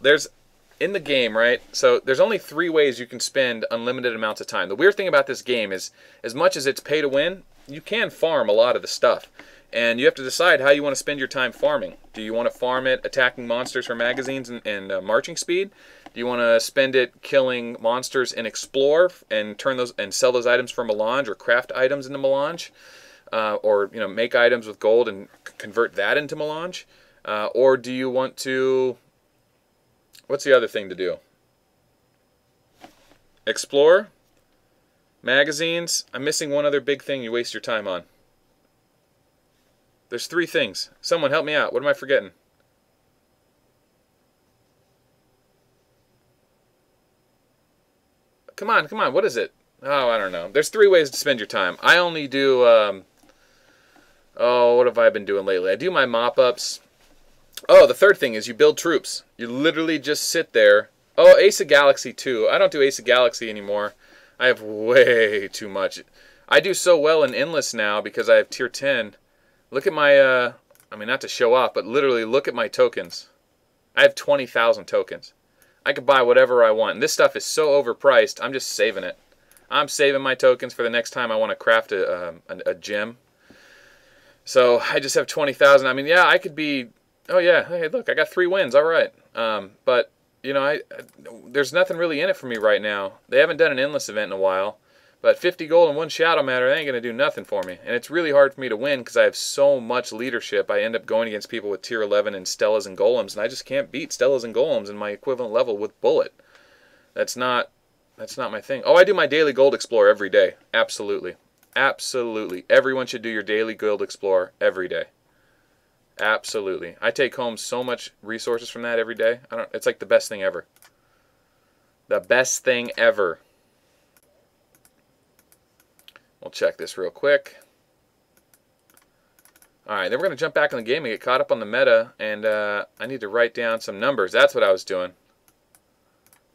in the game, right? So there's only 3 ways you can spend unlimited amounts of time. The weird thing about this game is, as much as it's pay to win, you can farm a lot of the stuff. And you have to decide how you want to spend your time farming. Do you want to farm it attacking monsters for magazines and marching speed? Do you want to spend it killing monsters and explore and sell those items for melange or craft items into melange? Or make items with gold and convert that into melange, or do you want to? What's the other thing to do? Explore, magazines. I'm missing one other big thing you waste your time on. There's 3 things. Someone help me out. What am I forgetting? Come on, come on. What is it? Oh, I don't know. There's 3 ways to spend your time. I only do. Oh, what have I been doing lately? I do my mop-ups. Oh, the 3rd thing is you build troops. You literally just sit there. Oh, Ace of Galaxy too. I don't do Ace of Galaxy anymore. I have way too much. I do so well in Endless now because I have tier 10. Look at my, I mean, not to show off, but literally look at my tokens. I have 20,000 tokens. I could buy whatever I want. And this stuff is so overpriced, I'm just saving it. I'm saving my tokens for the next time I want to craft a gem. So I just have 20,000. I mean, yeah, I could be. Oh yeah, hey, look, I got 3 wins. All right, but there's nothing really in it for me right now. They haven't done an endless event in a while, but 50 gold and 1 shadow matter, they ain't gonna do nothing for me. And it's really hard for me to win because I have so much leadership. I end up going against people with tier 11 and Stellas and Golems, and I just can't beat Stellas and Golems in my equivalent level with Bullet. That's not my thing. Oh, I do my daily gold explorer every day. Absolutely. Absolutely. Everyone should do your daily gold explorer every day. Absolutely. I take home so much resources from that every day. It's like the best thing ever. The best thing ever. We'll check this real quick. Alright, then we're going to jump back in the game and get caught up on the meta, and I need to write down some numbers. That's what I was doing.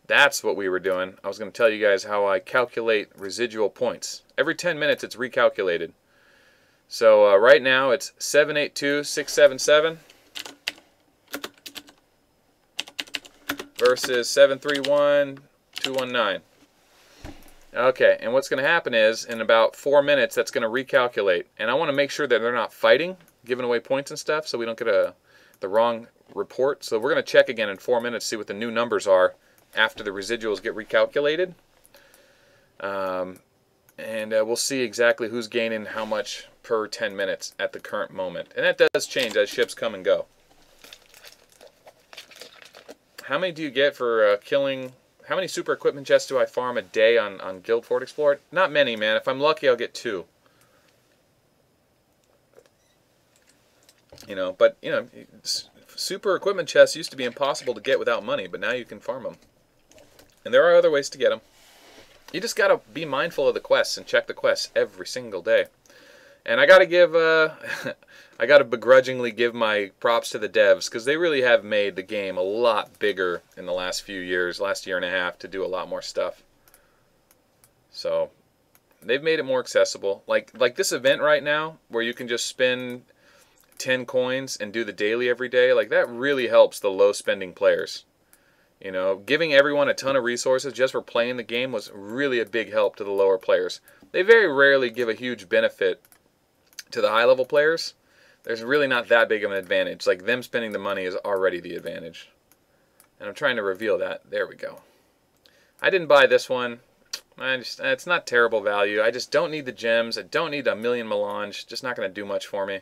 That's what we were doing. I was going to tell you guys how I calculate residual points. Every 10 minutes it's recalculated. So right now it's 782,677 versus 731,219. Okay, and what's going to happen is in about 4 minutes that's going to recalculate. And I want to make sure that they're not fighting, giving away points and stuff, so we don't get the wrong report. So we're going to check again in 4 minutes, see what the new numbers are after the residuals get recalculated. And we'll see exactly who's gaining how much per 10 minutes at the current moment. And that does change as ships come and go. How many do you get for killing... How many super equipment chests do I farm a day on Guild Fort Explorer? Not many, man. If I'm lucky, I'll get 2. But super equipment chests used to be impossible to get without money, but now you can farm them. And there are other ways to get them. You just got to be mindful of the quests and check the quests every single day. And I got to give, I got to begrudgingly give my props to the devs, because they really have made the game a lot bigger in the last few years, last year and a half, to do a lot more stuff. So they've made it more accessible. Like this event right now, where you can just spend 10 coins and do the daily every day, like that really helps the low spending players. You know, giving everyone a ton of resources just for playing the game was really a big help to the lower players. They very rarely give a huge benefit to the high level players. There's really not that big of an advantage. Like, them spending the money is already the advantage. And I'm trying to reveal that. There we go. I didn't buy this one. It's not terrible value. I just don't need the gems. I don't need a million melange. Just not going to do much for me.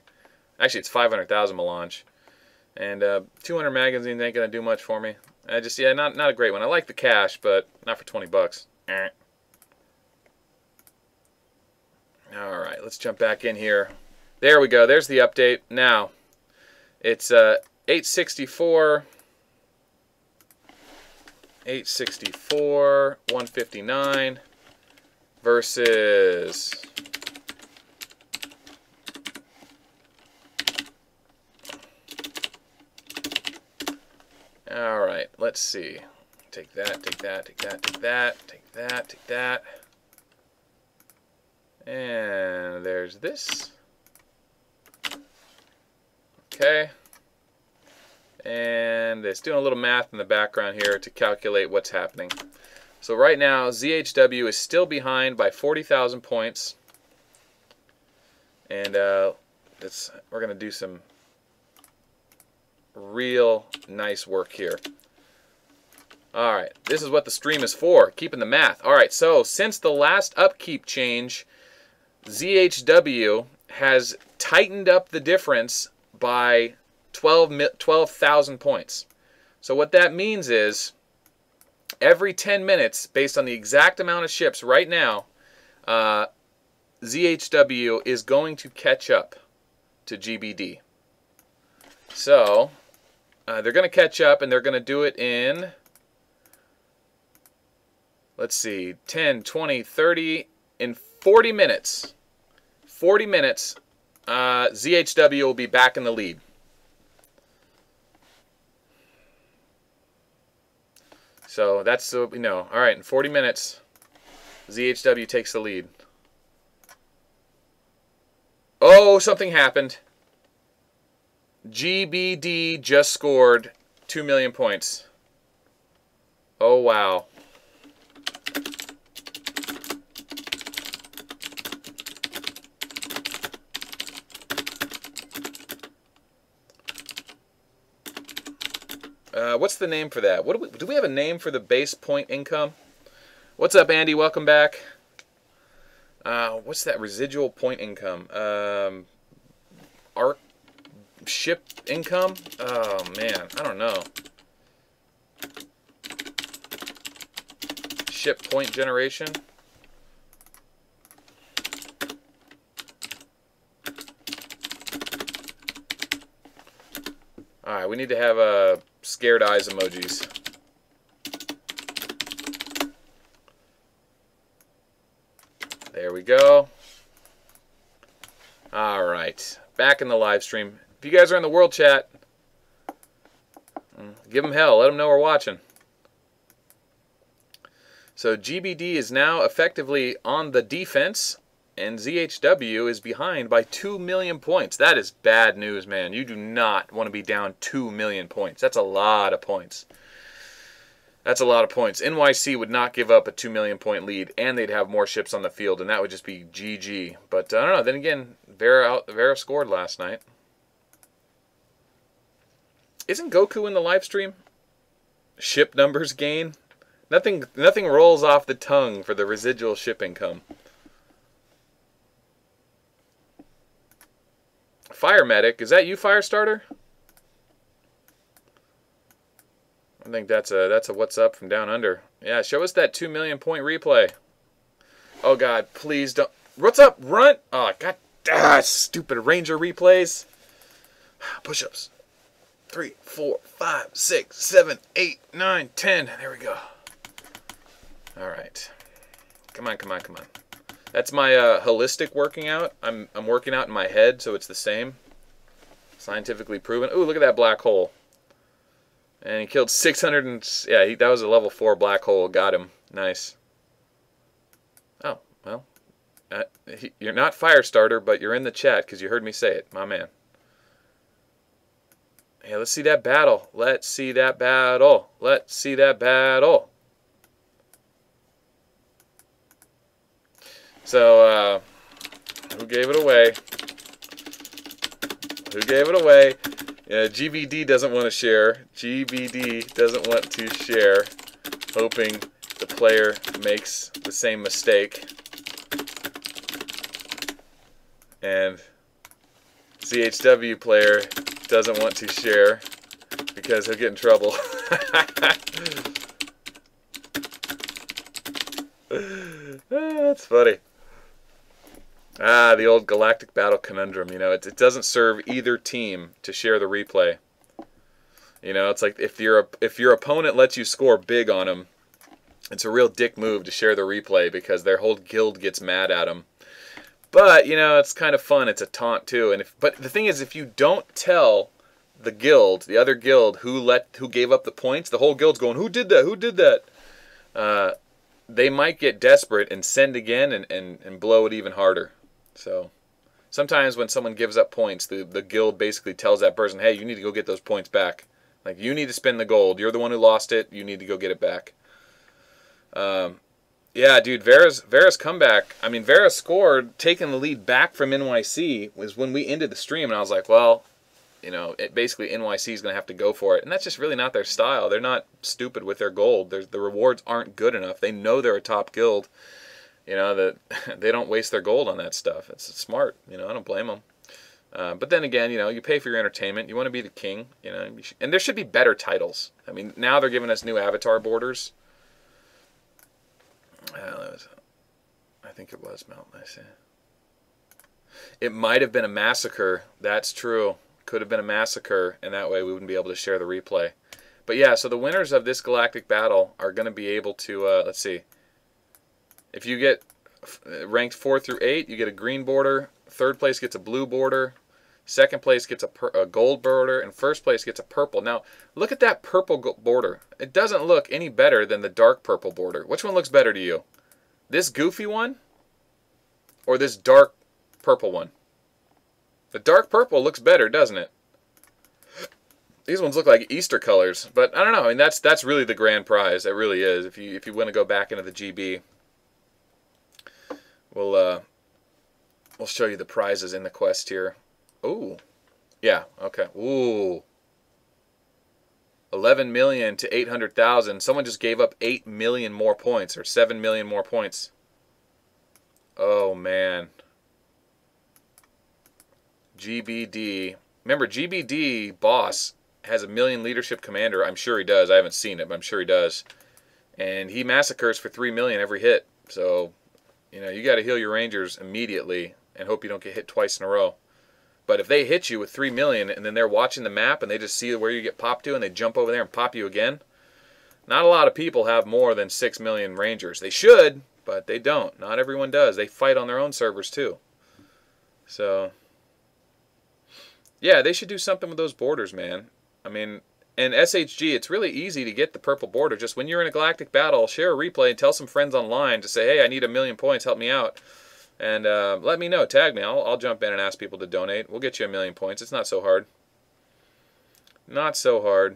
Actually, it's 500,000 melange. And 200 magazines ain't going to do much for me. Yeah, not a great one. I like the cash, but not for 20 bucks. Alright, let's jump back in here. There we go. There's the update. Now, it's 864, 159 versus alright, let's see. Take that, take that, take that, take that, take that, take that. And there's this. Okay. And it's doing a little math in the background here to calculate what's happening. So right now, ZHW is still behind by 40,000 points. And we're going to do some real nice work here. Alright, this is what the stream is for, keeping the math. Alright, so since the last upkeep change, ZHW has tightened up the difference by 12,000 points. So what that means is every 10 minutes, based on the exact amount of ships right now, ZHW is going to catch up to GBD. So they're going to catch up, and they're going to do it in, let's see, 10, 20, 30, in 40 minutes. 40 minutes, ZHW will be back in the lead. So that's, you know, all right, in 40 minutes, ZHW takes the lead. Oh, something happened. GBD just scored 2 million points. Oh, wow. What's the name for that? Do we have a name for the base point income? What's up, Andy? Welcome back. What's that residual point income? Arc ship income? Oh, man. I don't know. Ship point generation? Alright, we need to have scared eyes emojis. There we go. Alright, back in the live stream. If you guys are in the world chat, give them hell. Let them know we're watching. So GBD is now effectively on the defense, and ZHW is behind by 2 million points. That is bad news, man. You do not want to be down 2 million points. That's a lot of points. That's a lot of points. NYC would not give up a 2 million point lead, and they'd have more ships on the field, and that would just be GG. But I don't know. Then again, Vera scored last night. Isn't Goku in the live stream? Ship numbers gain? Nothing rolls off the tongue for the residual ship income. Fire Medic, is that you, Firestarter? I think that's a what's up from down under. Yeah, show us that 2 million point replay. Oh God, please don't. What's up, Runt? Oh God, stupid Ranger replays. Push-ups. 3, 4, 5, 6, 7, 8, 9, 10. There we go. All right. Come on, come on, come on. That's my holistic working out. I'm working out in my head, so it's the same. Scientifically proven. Ooh, look at that black hole. And he killed 600 and... Yeah, that was a level 4 black hole. Got him. Nice. Oh, well. You're not Firestarter, but you're in the chat because you heard me say it. My man. Hey, let's see that battle. Let's see that battle. Let's see that battle. So, who gave it away? Who gave it away? Yeah, GBD doesn't want to share. GBD doesn't want to share, hoping the player makes the same mistake. And CHW player doesn't want to share because he'll get in trouble. That's funny. Ah, the old galactic battle conundrum. You know, it doesn't serve either team to share the replay. You know, it's like if your opponent lets you score big on them, it's a real dick move to share the replay because their whole guild gets mad at them. But you know, it's kind of fun. It's a taunt too. But the thing is, if you don't tell the guild, the other guild, who gave up the points, the whole guild's going, "Who did that? Who did that?" They might get desperate and send again and blow it even harder. So sometimes when someone gives up points, the guild basically tells that person, "Hey, you need to go get those points back. Like, you need to spend the gold. You're the one who lost it. You need to go get it back." Yeah, dude, Vera's comeback. I mean, Vera scored, taking the lead back from NYC was when we ended the stream, and I was like, well, you know, basically NYC is going to have to go for it. And that's just really not their style. They're not stupid with their gold. The rewards aren't good enough. They know they're a top guild. You know, that they don't waste their gold on that stuff. It's smart. You know, I don't blame them. But then again, you know, you pay for your entertainment. You want to be the king. You know, and there should be better titles. I mean, now they're giving us new avatar borders. I think it was Mountain, I say. It might have been a massacre. That's true. Could have been a massacre, and that way we wouldn't be able to share the replay. But yeah, so the winners of this galactic battle are going to be able to, let's see. If you get ranked 4 through 8, you get a green border. Third place gets a blue border. Second place gets a gold border. And first place gets a purple. Now, look at that purple border. It doesn't look any better than the dark purple border. Which one looks better to you? This goofy one? Or this dark purple one? The dark purple looks better, doesn't it? These ones look like Easter colors. But I don't know. I mean, that's really the grand prize. It really is. If you want to go back into the GB, we'll show you the prizes in the quest here. Ooh. Yeah, okay. Ooh. 11 million to 800,000. Someone just gave up 8 million more points, or 7 million more points. Oh, man. GBD. Remember, GBD boss has a million leadership commander. I'm sure he does. I haven't seen it, but I'm sure he does. And he massacres for 3 million every hit. So, you know, you got to heal your Rangers immediately and hope you don't get hit twice in a row. But if they hit you with 3 million and then they're watching the map and they just see where you get popped to and they jump over there and pop you again, not a lot of people have more than 6 million Rangers. They should, but they don't. Not everyone does. They fight on their own servers too. So, yeah, they should do something with those borders, man. I mean, and SHG, it's really easy to get the purple border. Just when you're in a galactic battle, share a replay and tell some friends online to say, hey, I need 1 million points, help me out. And let me know, tag me. I'll jump in and ask people to donate. We'll get you 1 million points. It's not so hard. Not so hard.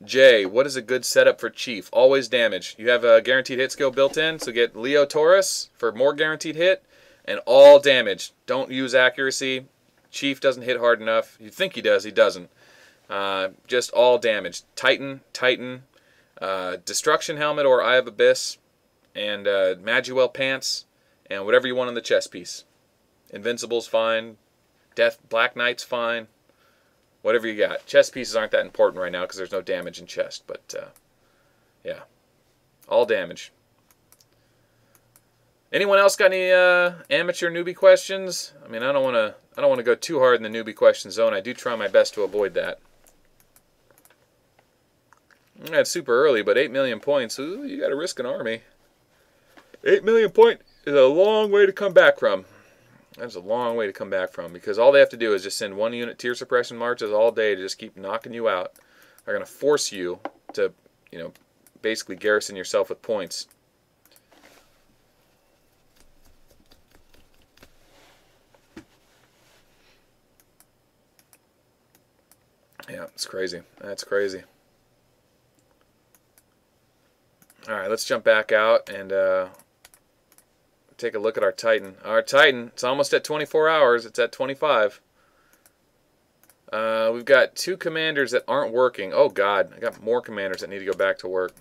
Jay, what is a good setup for Chief? Always damage. You have a guaranteed hit skill built in, so get Leo Taurus for more guaranteed hit, and all damage. Don't use accuracy. Chief doesn't hit hard enough. You think he does, he doesn't. Just all damage. Titan, Destruction Helmet or Eye of Abyss, and Maguel Pants, and whatever you want on the chest piece. Invincible's fine. Black Knight's fine. Whatever you got. Chest pieces aren't that important right now because there's no damage in chest, but yeah. All damage. Anyone else got any amateur newbie questions? I mean, I don't want to go too hard in the newbie question zone. I do try my best to avoid that. That's super early, but 8 million points, ooh, you got to risk an army. 8 million point is a long way to come back from. That's a long way to come back from, because all they have to do is just send 1 unit tier suppression marches all day to just keep knocking you out. They're going to force you to, you know, basically garrison yourself with points. Yeah, it's crazy. That's crazy. All right, let's jump back out and take a look at our Titan. Our Titan, it's almost at 24 hours. It's at 25. We've got 2 commanders that aren't working. Oh, God. I got more commanders that need to go back to work.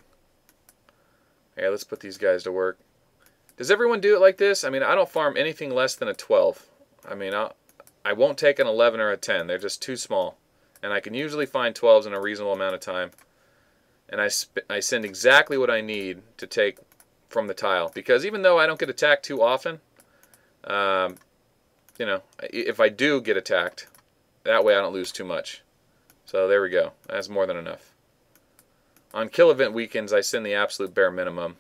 Yeah, let's put these guys to work. Does everyone do it like this? I mean, I don't farm anything less than a 12. I mean, I won't take an 11 or a 10. They're just too small. And I can usually find 12s in a reasonable amount of time. And I send exactly what I need to take from the tile. Because even though I don't get attacked too often, you know, if I do get attacked, that way I don't lose too much. So there we go. That's more than enough. On kill event weekends, I send the absolute bare minimum.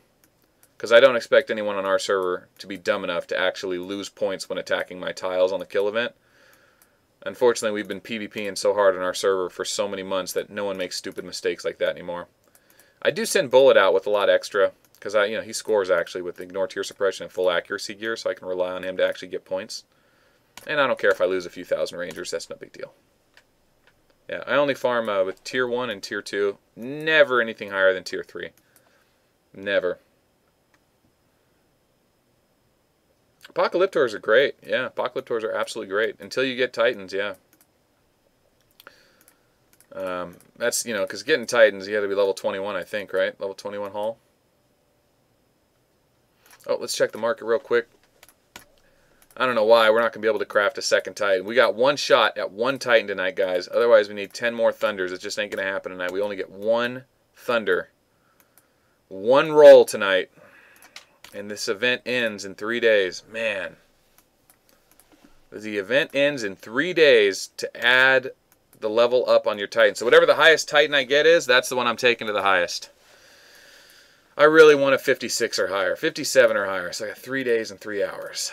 Because I don't expect anyone on our server to be dumb enough to actually lose points when attacking my tiles on the kill event. Unfortunately, we've been PvPing so hard on our server for so many months that no one makes stupid mistakes like that anymore. I do send Bullet out with a lot extra, because you know, he scores actually with ignore tier suppression and full accuracy gear, so I can rely on him to actually get points. And I don't care if I lose a few thousand rangers, that's no big deal. Yeah, I only farm with tier 1 and tier 2. Never anything higher than tier 3. Never. Apocalyptors are great. Yeah, Apocalyptors are absolutely great. Until you get Titans, yeah. That's, you know, because getting Titans, you got to be level 21, I think, right? Level 21 haul. Oh, let's check the market real quick. I don't know why we're not going to be able to craft a second Titan. We got 1 shot at 1 Titan tonight, guys. Otherwise, we need 10 more Thunders. It just ain't going to happen tonight. We only get 1 Thunder. 1 roll tonight. And this event ends in 3 days. Man. The event ends in 3 days to add the level up on your Titan. So whatever the highest Titan I get is, that's the one I'm taking to the highest. I really want a 56 or higher. 57 or higher. So I got 3 days and 3 hours.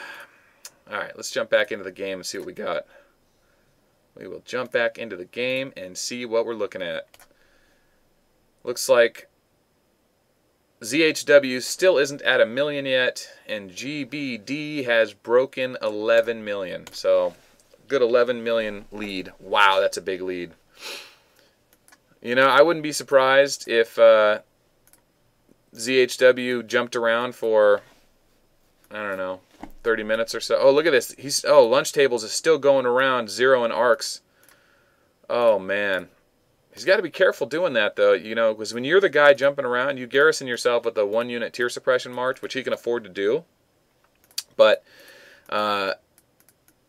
Alright, let's jump back into the game and see what we got. We will jump back into the game and see what we're looking at. Looks like ZHW still isn't at 1 million yet, and GBD has broken 11 million. So, good 11 million lead. Wow, that's a big lead. You know, I wouldn't be surprised if ZHW jumped around for, I don't know, 30 minutes or so. Oh, look at this. Lunch Tables is still going around, 0 in arcs. Oh, man. He's got to be careful doing that, though, you know, because when you're the guy jumping around, you garrison yourself with a 1 unit tier suppression march, which he can afford to do. But,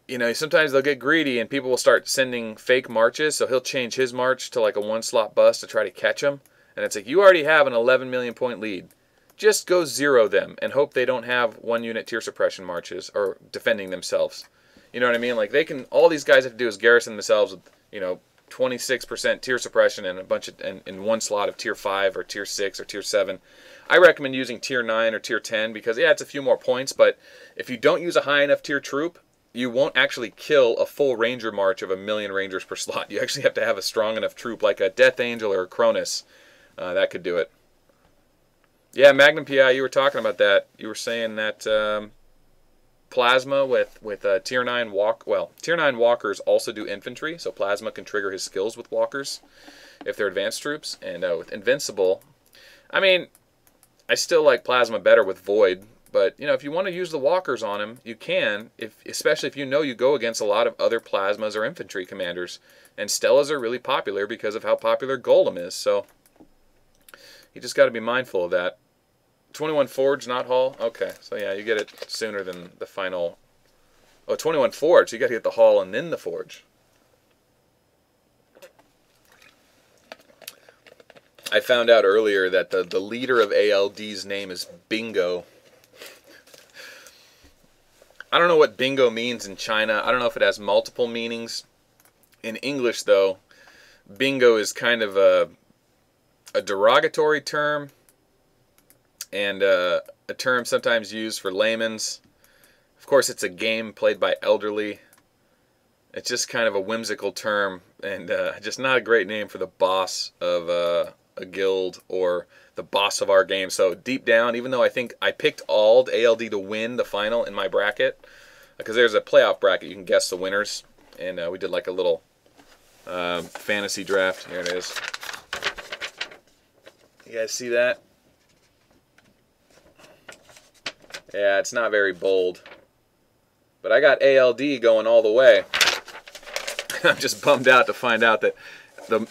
you know, sometimes they'll get greedy and people will start sending fake marches, so he'll change his march to like a 1-slot bust to try to catch him. And it's like, you already have an 11 million point lead. Just go 0 them and hope they don't have 1 unit tier suppression marches or defending themselves. You know what I mean? Like, they can, all these guys have to do is garrison themselves with, you know, 26% tier suppression and a bunch of in 1 slot of tier 5 or tier 6 or tier 7. I recommend using tier 9 or tier 10 because, yeah, it's a few more points, but if you don't use a high enough tier troop, you won't actually kill a full ranger march of 1 million rangers per slot. You actually have to have a strong enough troop like a Death Angel or a Cronus that could do it. Yeah, Magnum PI, you were talking about that. You were saying that Plasma with tier 9 walk. Well, tier 9 walkers also do infantry, so Plasma can trigger his skills with walkers if they're advanced troops. And with Invincible, I mean, I still like Plasma better with Void, but you know, if you want to use the walkers on him, you can. Especially if you know you go against a lot of other Plasmas or infantry commanders. And Stellas are really popular because of how popular Golem is. So you just got to be mindful of that. 21 Forge, not Haul? Okay, so yeah, you get it sooner than the final. Oh, 21 Forge, you got to get the Haul and then the Forge. I found out earlier that the leader of ALD's name is Bingo. I don't know what Bingo means in China. I don't know if it has multiple meanings. In English, though, Bingo is kind of a a derogatory term and a term sometimes used for layman's. Of course, it's a game played by elderly. It's just kind of a whimsical term, and just not a great name for the boss of a guild or the boss of our game. So deep down, even though I think I picked ALD to win the final in my bracket, because there's a playoff bracket, you can guess the winners, and we did like a little fantasy draft. Here it is. You guys see that? Yeah, it's not very bold. But I got ALD going all the way. I'm just bummed out to find out that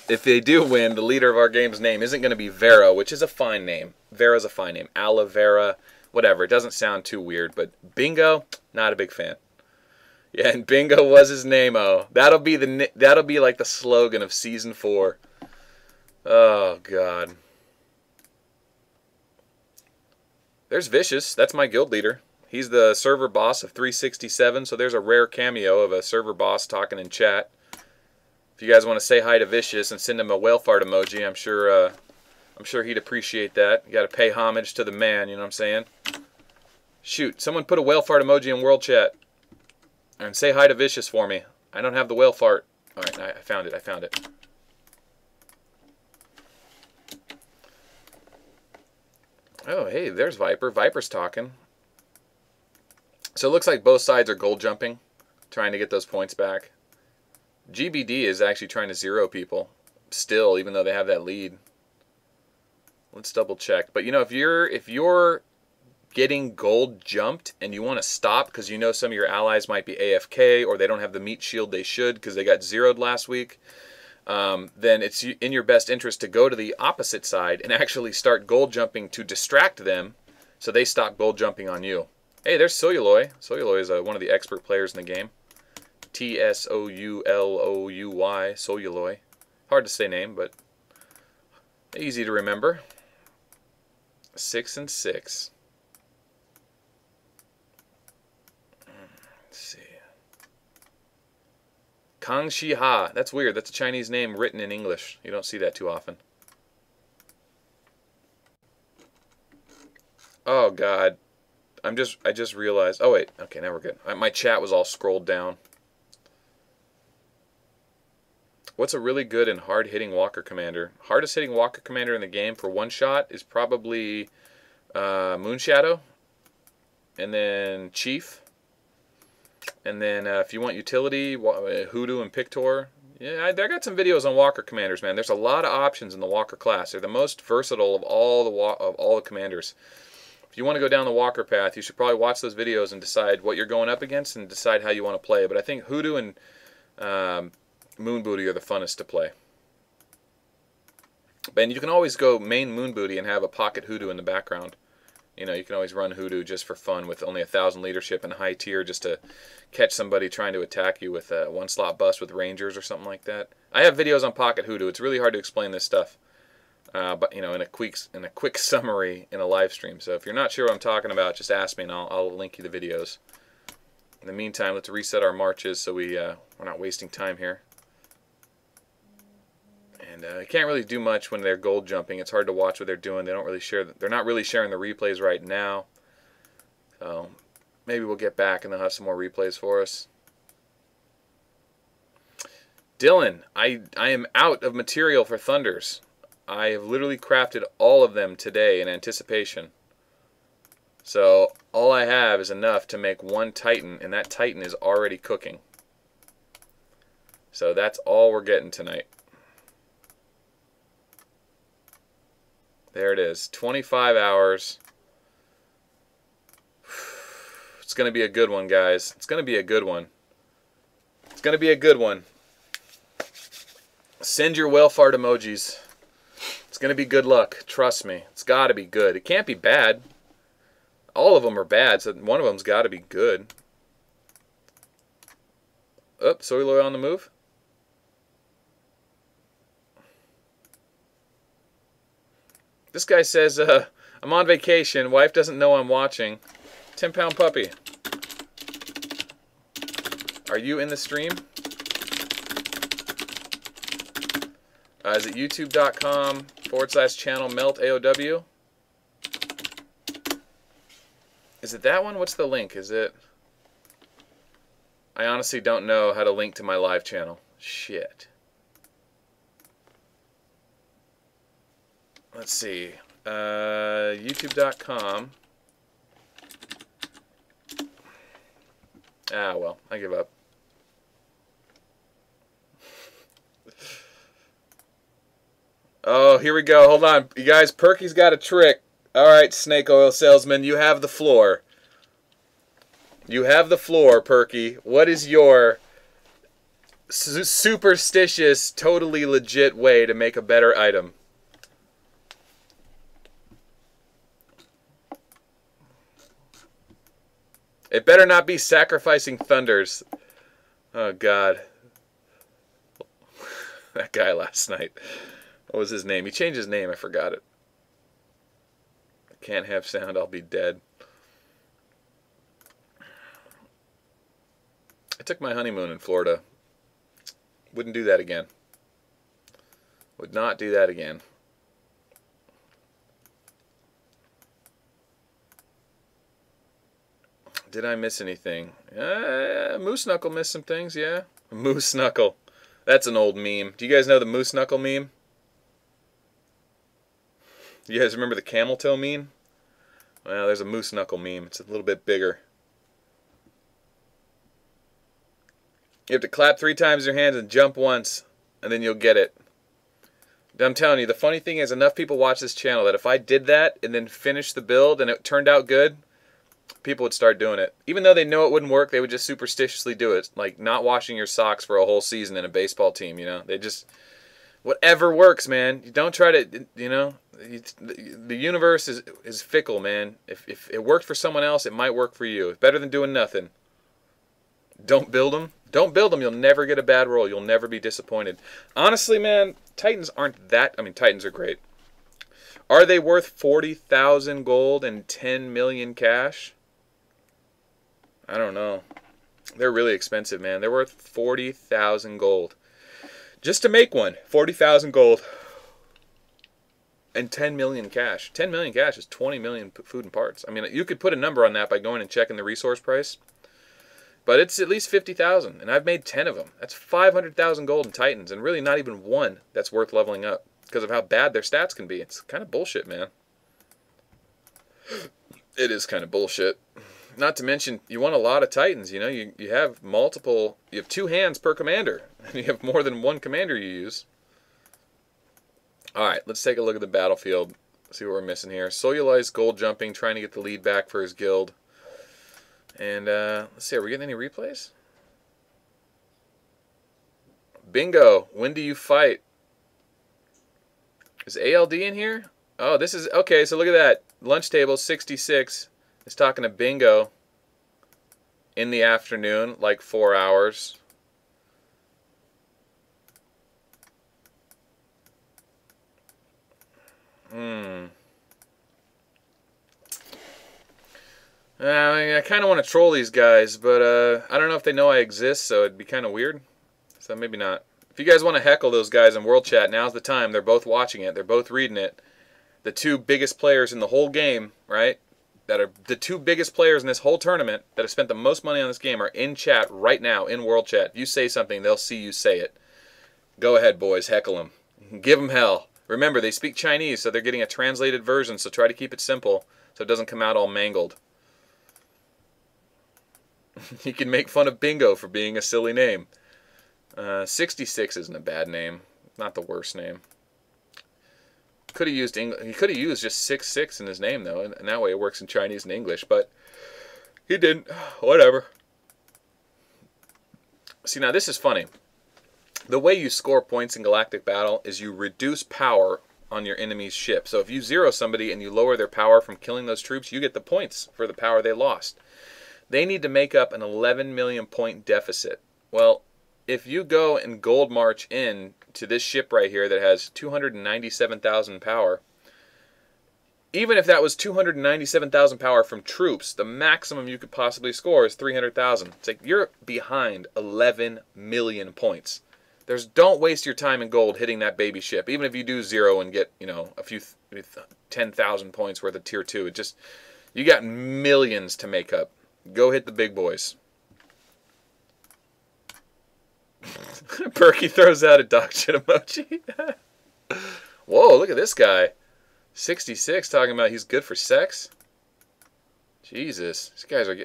if they do win, the leader of our game's name isn't going to be Vera, which is a fine name. Vera's a fine name. Aloe Vera, whatever. It doesn't sound too weird. But Bingo, not a big fan. Yeah, and Bingo was his name-o. That'll be like the slogan of Season 4. Oh, God. There's Vicious. That's my guild leader. He's the server boss of 367, so there's a rare cameo of a server boss talking in chat. If you guys want to say hi to Vicious and send him a whale fart emoji, I'm sure he'd appreciate that. You got to pay homage to the man, you know what I'm saying? Shoot, someone put a whale fart emoji in world chat. And say hi to Vicious for me. I don't have the whale fart. All right, I found it. I found it. Oh, hey, there's Viper. Viper's talking. So it looks like both sides are gold jumping, trying to get those points back. GBD is actually trying to zero people still, even though they have that lead. Let's double check. But you know, if you're getting gold jumped and you want to stop because you know some of your allies might be AFK or they don't have the meat shield they should because they got zeroed last week, then it's in your best interest to go to the opposite side and actually start gold jumping to distract them so they stop gold jumping on you. Hey, there's Soyuloy. Soyuloy is one of the expert players in the game. T-S-O-U-L-O-U-Y, Soyuloy. Hard to say name, but easy to remember. 6 and 6. Let's see. Kang Shi Ha. That's weird. That's a Chinese name written in English. You don't see that too often. Oh, God. I just realized. Oh, wait. Okay, now we're good. My chat was all scrolled down. What's a really good and hard-hitting Walker Commander? Hardest hitting Walker Commander in the game for one shot is probably Moonshadow. And then Chief. And then if you want utility, Hoodoo and Pictor. Yeah, I got some videos on Walker Commanders, man. There's a lot of options in the Walker class. They're the most versatile of all the commanders. If you want to go down the Walker path, you should probably watch those videos and decide what you're going up against and decide how you want to play. But I think Hoodoo and Moon Booty are the funnest to play. And you can always go main Moon Booty and have a pocket Hoodoo in the background. You know, you can always run Hoodoo just for fun with only 1,000 leadership and high tier just to catch somebody trying to attack you with a one-slot bust with Rangers or something like that. I have videos on pocket Hoodoo. It's really hard to explain this stuff. But you know, in a quick summary in a live stream. So if you're not sure what I'm talking about, just ask me and I'll link you the videos. In the meantime, let's reset our marches so we're not wasting time here. And you can't really do much when they're gold jumping. It's hard to watch what they're doing. They don't really share. They're not really sharing the replays right now. So maybe we'll get back and they'll have some more replays for us. Dylan, I am out of material for Thunders. I have literally crafted all of them today in anticipation. So all I have is enough to make one Titan, and that Titan is already cooking. So that's all we're getting tonight. There it is. 25 hours. It's going to be a good one, guys. It's going to be a good one. It's going to be a good one. Send your whale fart emojis. It's going to be good luck. Trust me. It's got to be good. It can't be bad. All of them are bad, so one of them's got to be good. Oh, Soyloy on the move. This guy says, I'm on vacation. Wife doesn't know I'm watching. 10-pound puppy. Are you in the stream? Is it youtube.com /channel melt AOW. Is it that one? What's the link? Is it... I honestly don't know how to link to my live channel. Shit. Let's see. YouTube.com. Ah, well, I give up. Oh, here we go. Hold on. You guys, Perky's got a trick. All right, snake oil salesman, you have the floor. You have the floor, Perky. What is your superstitious, totally legit way to make a better item? It better not be sacrificing thunders. Oh, God. That guy last night. What was his name? He changed his name. I forgot it. I can't have sound. I'll be dead. I took my honeymoon in Florida. Wouldn't do that again. Would not do that again. Did I miss anything? Moose Knuckle missed some things, yeah. Moose Knuckle. That's an old meme. Do you guys know the Moose Knuckle meme? You guys remember the camel toe meme? Well, there's a Moose Knuckle meme. It's a little bit bigger. You have to clap 3 times your hands and jump once, and then you'll get it. I'm telling you, the funny thing is enough people watch this channel that if I did that and then finished the build and it turned out good, people would start doing it. Even though they know it wouldn't work, they would just superstitiously do it. Like not washing your socks for a whole season in a baseball team, you know? They just... Whatever works, man. You don't try to, you know... The universe is fickle, man. If it worked for someone else, it might work for you. It's better than doing nothing. Don't build them. Don't build them. You'll never get a bad roll. You'll never be disappointed. Honestly, man, Titans aren't that... I mean, Titans are great. Are they worth 40,000 gold and 10 million cash? I don't know. They're really expensive, man. They're worth 40,000 gold. Just to make one, 40,000 gold and 10 million cash. 10 million cash is 20 million food and parts. I mean, you could put a number on that by going and checking the resource price. But it's at least 50,000, and I've made 10 of them. That's 500,000 gold in Titans, and really not even one that's worth leveling up because of how bad their stats can be. It's kind of bullshit, man. It is kind of bullshit. Not to mention, you want a lot of Titans, you know. You have multiple... You have 2 hands per commander, and you have more than one commander you use. Alright, let's take a look at the battlefield. See what we're missing here. Solulized gold jumping, trying to get the lead back for his guild. And, let's see, are we getting any replays? Bingo! When do you fight? Is ALD in here? Oh, this is... Okay, so look at that. Lunch table 66 is talking to Bingo in the afternoon, like 4 hours. I kind of want to troll these guys, but I don't know if they know I exist, so it'd be kind of weird. So maybe not. If you guys want to heckle those guys in World Chat, now's the time. They're both watching it. They're both reading it. The 2 biggest players in the whole game, right? That are the 2 biggest players in this whole tournament that have spent the most money on this game are in chat right now, in World Chat. If you say something, they'll see you say it. Go ahead, boys. Heckle them. Give them hell. Remember, they speak Chinese, so they're getting a translated version, so try to keep it simple so it doesn't come out all mangled. You can make fun of Bingo for being a silly name. 66 isn't a bad name. Not the worst name. Could have used he could have used just 66 in his name though, and that way it works in Chinese and English, but he didn't. Whatever. See, now this is funny. The way you score points in Galactic Battle is you reduce power on your enemy's ship. So if you zero somebody and you lower their power from killing those troops, you get the points for the power they lost. They need to make up an 11 million point deficit. Well, if you go and gold march in to this ship right here that has 297,000 power, even if that was 297,000 power from troops, the maximum you could possibly score is 300,000. It's like you're behind 11 million points. Don't waste your time in gold hitting that baby ship. Even if you do 0 and get, you know, a few 10,000 points worth of tier 2, it just, you got millions to make up. Go hit the big boys. Perky throws out a dog shit emoji. Whoa, look at this guy. 66 talking about he's good for sex. Jesus, these guys are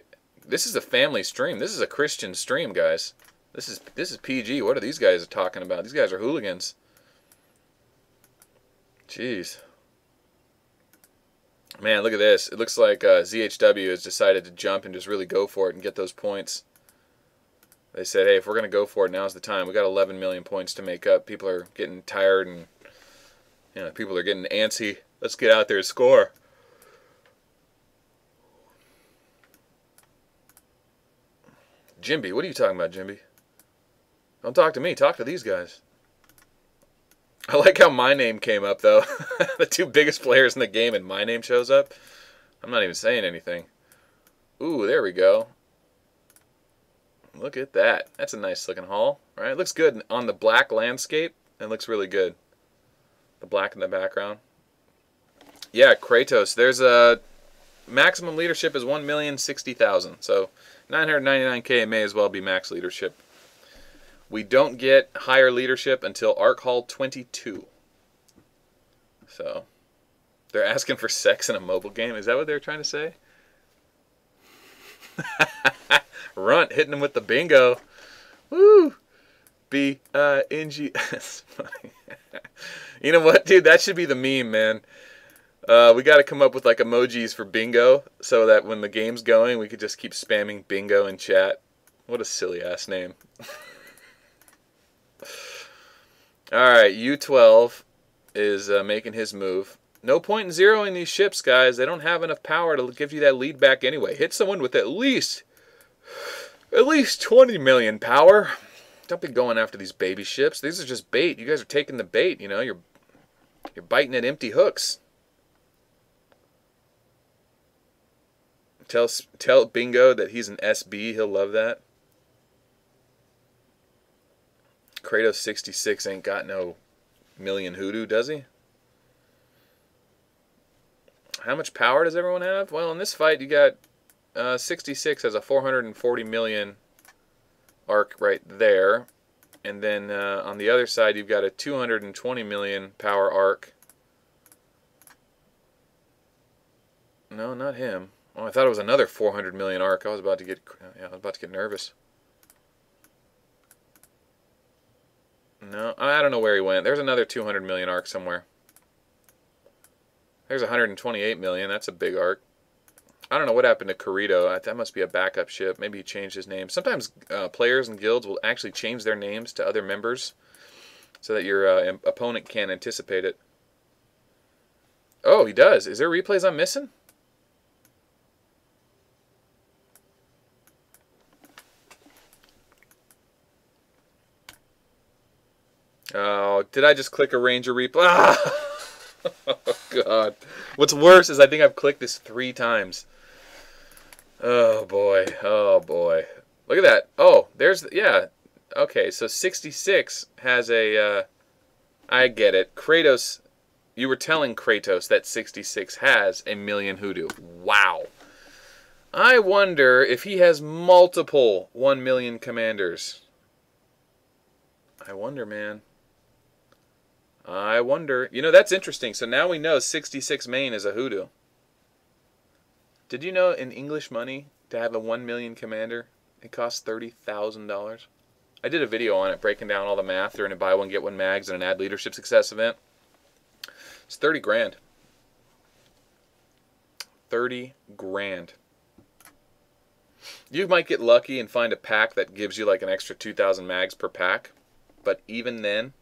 this is a family stream. This is a Christian stream, guys. This is PG. What are these guys talking about? These guys are hooligans. Jeez. Man, look at this. It looks like ZHW has decided to jump and just really go for it and get those points. They said, hey, if we're going to go for it, now's the time. We got 11 million points to make up. People are getting tired and, you know, people are getting antsy. Let's get out there and score. Jimby, what are you talking about, Jimby? Don't talk to me. Talk to these guys. I like how my name came up, though. The two biggest players in the game and my name shows up. I'm not even saying anything. Ooh, there we go. Look at that. That's a nice looking hull, right? It looks good on the black landscape. It looks really good. The black in the background. Yeah, Kratos. There's a maximum leadership is 1,060,000. So 999K may as well be max leadership. We don't get higher leadership until Arc Hall 22. So they're asking for sex in a mobile game. Is that what they're trying to say? Runt hitting him with the bingo. Woo! B-I-N-G. That's funny. You know what, dude? That should be the meme, man. We got to come up with like emojis for bingo so that when the game's going, we could just keep spamming bingo in chat. What a silly ass name. Alright, U12 is making his move. No point in zeroing these ships, guys. They don't have enough power to give you that lead back anyway. Hit someone with at least 20 million power. Don't be going after these baby ships. These are just bait. You guys are taking the bait, you know. You're biting at empty hooks. Tell Bingo that he's an SB. He'll love that. Kratos 66 ain't got no million hoodoo, does he? How much power does everyone have? Well, in this fight, you got 66 has a 440 million arc right there. And then on the other side, you've got a 220 million power arc. No, not him. Oh, I thought it was another 400 million arc. I was about to get nervous. No, I don't know where he went. There's another 200 million arc somewhere. There's 128 million. That's a big arc. I don't know what happened to Corrido. That must be a backup ship. Maybe he changed his name. Sometimes players and guilds will actually change their names to other members so that your opponent can't anticipate it. Oh, he does. Is there replays I'm missing? Oh, did I just click a Ranger replay? Ah! Oh, God. What's worse is I think I've clicked this 3 times. Oh, boy. Oh, boy. Look at that. Oh, there's... Yeah. Okay, so 66 has a... I get it. Kratos... You were telling Kratos that 66 has a million hoodoo. Wow. I wonder if he has multiple 1 million commanders. I wonder, man. I wonder. You know, that's interesting. So now we know 66 main is a hoodoo. Did you know in English money, to have a 1 million commander, it costs $30,000? I did a video on it breaking down all the math during a buy one, get one mags and an ad leadership success event. It's 30 grand. 30 grand. You might get lucky and find a pack that gives you like an extra 2,000 mags per pack. But even then,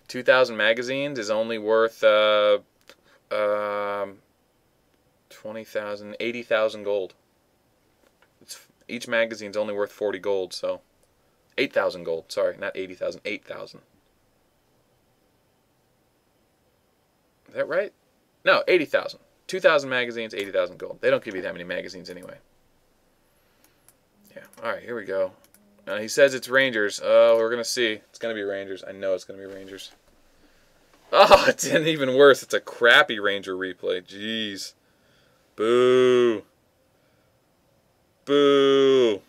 2,000 magazines is only worth 20,000, 80,000 gold. Each magazine's only worth 40 gold, so 8,000 gold. Sorry, not 80,000, 8,000. Is that right? No, 80,000. 2,000 magazines, 80,000 gold. They don't give you that many magazines anyway. Yeah. All right, here we go. He says it's Rangers. Oh, we're going to see. It's going to be Rangers. I know it's going to be Rangers. Oh, it's even worse. It's a crappy Ranger replay. Jeez. Boo. Boo.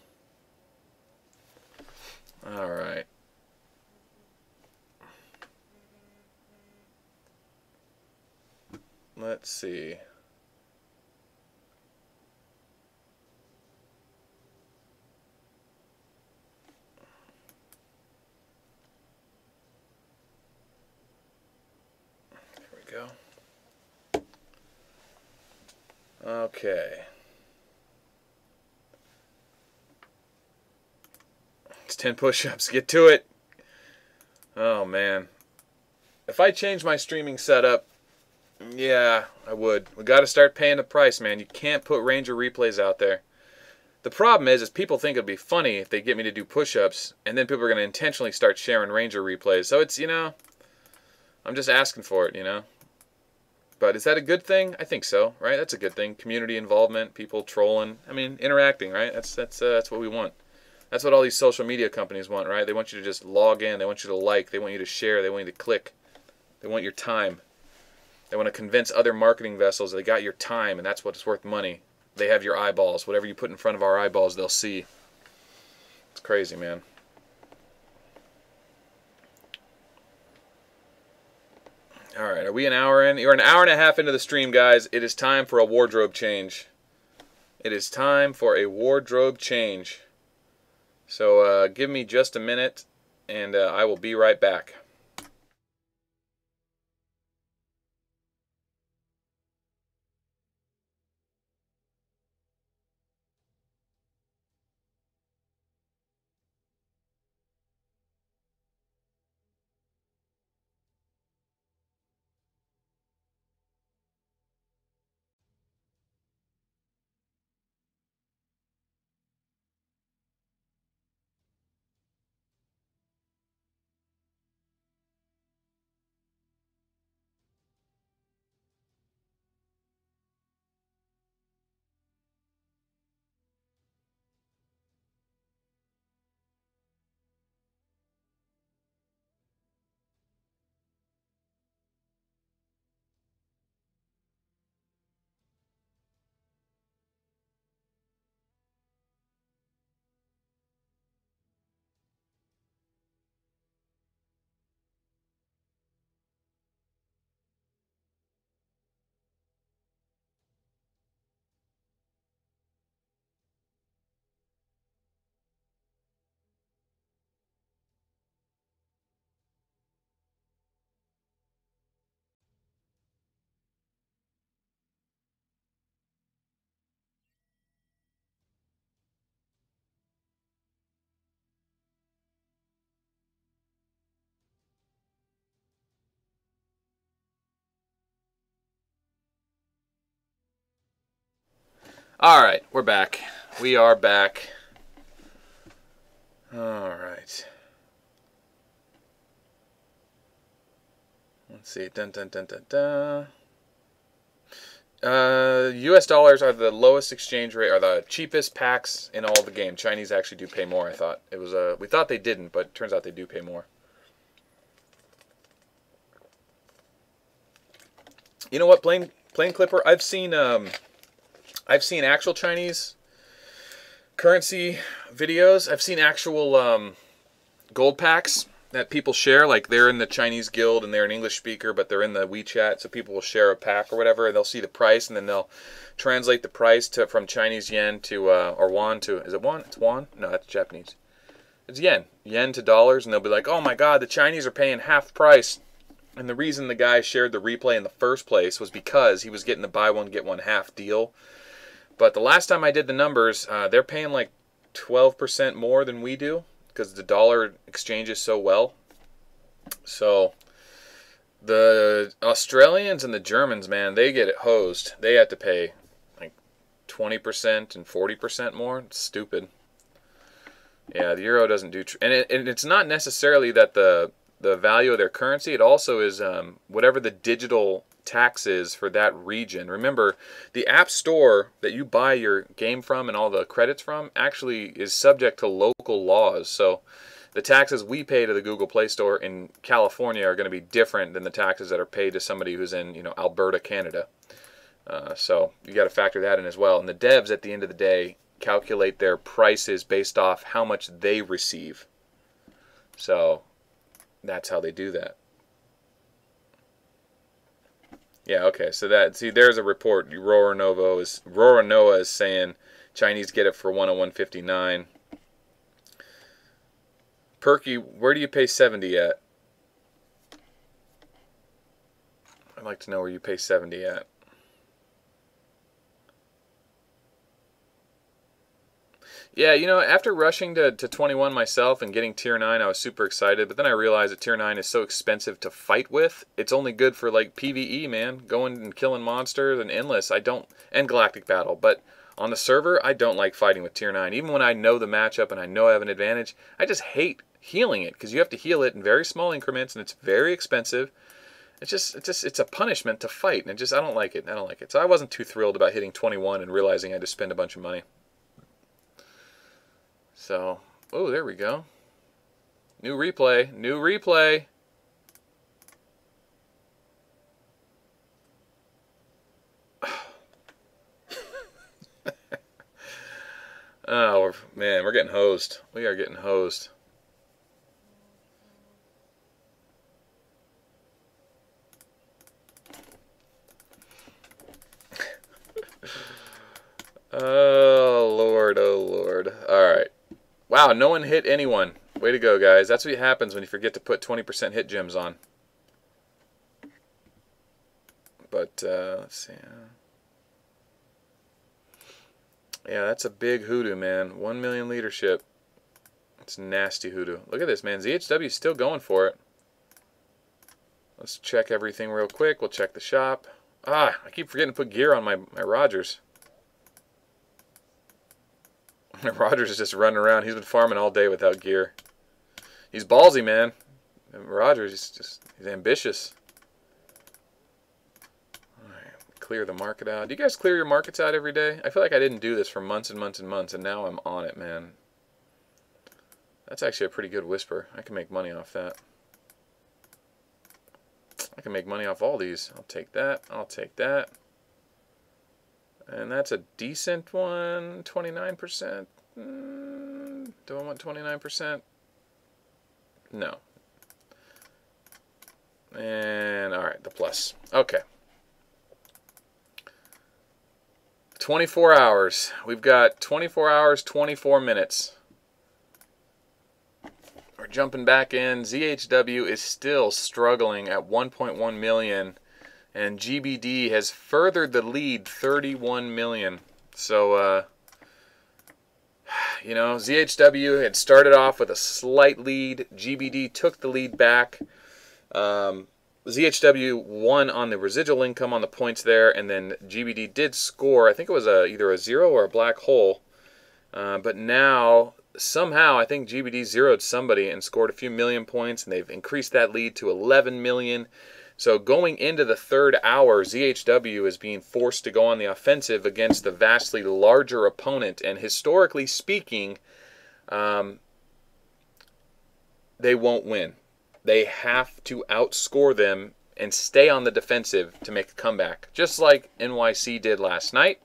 All right. Let's see. There we go. Okay. It's 10 push-ups. Get to it. Oh, man. If I change my streaming setup, yeah, I would. We got to start paying the price, man. You can't put Ranger replays out there. The problem is people think it'd be funny if they get me to do push-ups, and then people are going to intentionally start sharing Ranger replays. So it's, I'm just asking for it, But is that a good thing? I think so, right? That's a good thing. Community involvement, people trolling. I mean, interacting, right? That's what we want. That's what all these social media companies want, right? They want you to just log in. They want you to like. They want you to share. They want you to click. They want your time. They want to convince other marketing vessels they got your time, and that's what's worth money. They have your eyeballs. Whatever you put in front of our eyeballs, they'll see. It's crazy, man. All right, are we an hour in? You're an hour and a half into the stream, guys. It is time for a wardrobe change. It is time for a wardrobe change. So give me just a minute, and I will be right back. All right, we're back. We are back. All right. Let's see. Dun, dun, dun, dun, dun. U.S. dollars are the lowest exchange rate, or the cheapest packs in all the game. Chinese actually do pay more, I thought. It was we thought they didn't, but it turns out they do pay more. You know what, Plain Clipper? I've seen actual Chinese currency videos. I've seen actual gold packs that people share, like they're in the Chinese guild and they're an English speaker, but they're in the WeChat, so people will share a pack or whatever, and they'll see the price, and then they'll translate the price from Chinese yen to, or won to, is it won? It's won? No, that's Japanese. It's yen. Yen to dollars, and they'll be like, oh my god, the Chinese are paying half price. And the reason the guy shared the replay in the first place was because he was getting the buy one, get one half deal. But the last time I did the numbers, they're paying like 12% more than we do, because the dollar exchanges so well. So the Australians and the Germans, man, they get it hosed. They have to pay like 20% and 40% more. It's stupid. Yeah, the euro doesn't do... and it's not necessarily that the value of their currency. It also is whatever the digital taxes for that region. Remember, the app store that you buy your game from and all the credits from actually is subject to local laws. So the taxes we pay to the Google Play Store in California are going to be different than the taxes that are paid to somebody who's in, Alberta, Canada. So you got to factor that in as well. And the devs, at the end of the day, calculate their prices based off how much they receive. So that's how they do that. Yeah, okay. So there's a report. Rora Noah is saying Chinese get it for 101.59. Perky, where do you pay 70 at? I'd like to know where you pay 70 at. Yeah, after rushing to 21 myself and getting Tier 9, I was super excited. But then I realized that Tier 9 is so expensive to fight with. It's only good for, like, PvE, man. Going and killing monsters and Endless. And Galactic Battle. But on the server, I don't like fighting with Tier 9. Even when I know the matchup and I know I have an advantage, I just hate healing it. Because you have to heal it in very small increments and it's very expensive. It's a punishment to fight. And I don't like it. So I wasn't too thrilled about hitting 21 and realizing I had to spend a bunch of money. So, oh, there we go. New replay. Oh, man, we're getting hosed. We are getting hosed. Oh, Lord. All right. Wow, no one hit anyone. Way to go, guys. That's what happens when you forget to put 20% hit gems on. But, let's see. Yeah, that's a big hoodoo, man. 1 million leadership. It's nasty hoodoo. Look at this, man. ZHW is still going for it. Let's check everything real quick. We'll check the shop. I keep forgetting to put gear on my Rogers. Rogers is just running around. He's been farming all day without gear. He's ballsy, man. And Rogers, he's ambitious. All right, clear the market out. Do you guys clear your markets out every day? I feel like I didn't do this for months and months and months, and now I'm on it, man. That's actually a pretty good whisper. I can make money off that. I can make money off all these. I'll take that. I'll take that. And that's a decent one. 29%. Do I want 29%? No. And, alright, the plus. Okay. 24 hours. We've got 24 hours, 24 minutes. We're jumping back in. ZHW is still struggling at 1.1 million. And GBD has furthered the lead 31 million. So, ZHW had started off with a slight lead. GBD took the lead back. ZHW won on the residual income on the points there. And then GBD did score. I think it was either a 0 or a black hole. But now, somehow, I think GBD zeroed somebody and scored a few million points. And they've increased that lead to 11 million. So going into the third hour, ZHW is being forced to go on the offensive against the vastly larger opponent. And historically speaking, they won't win. They have to outscore them and stay on the defensive to make a comeback. Just like NYC did last night.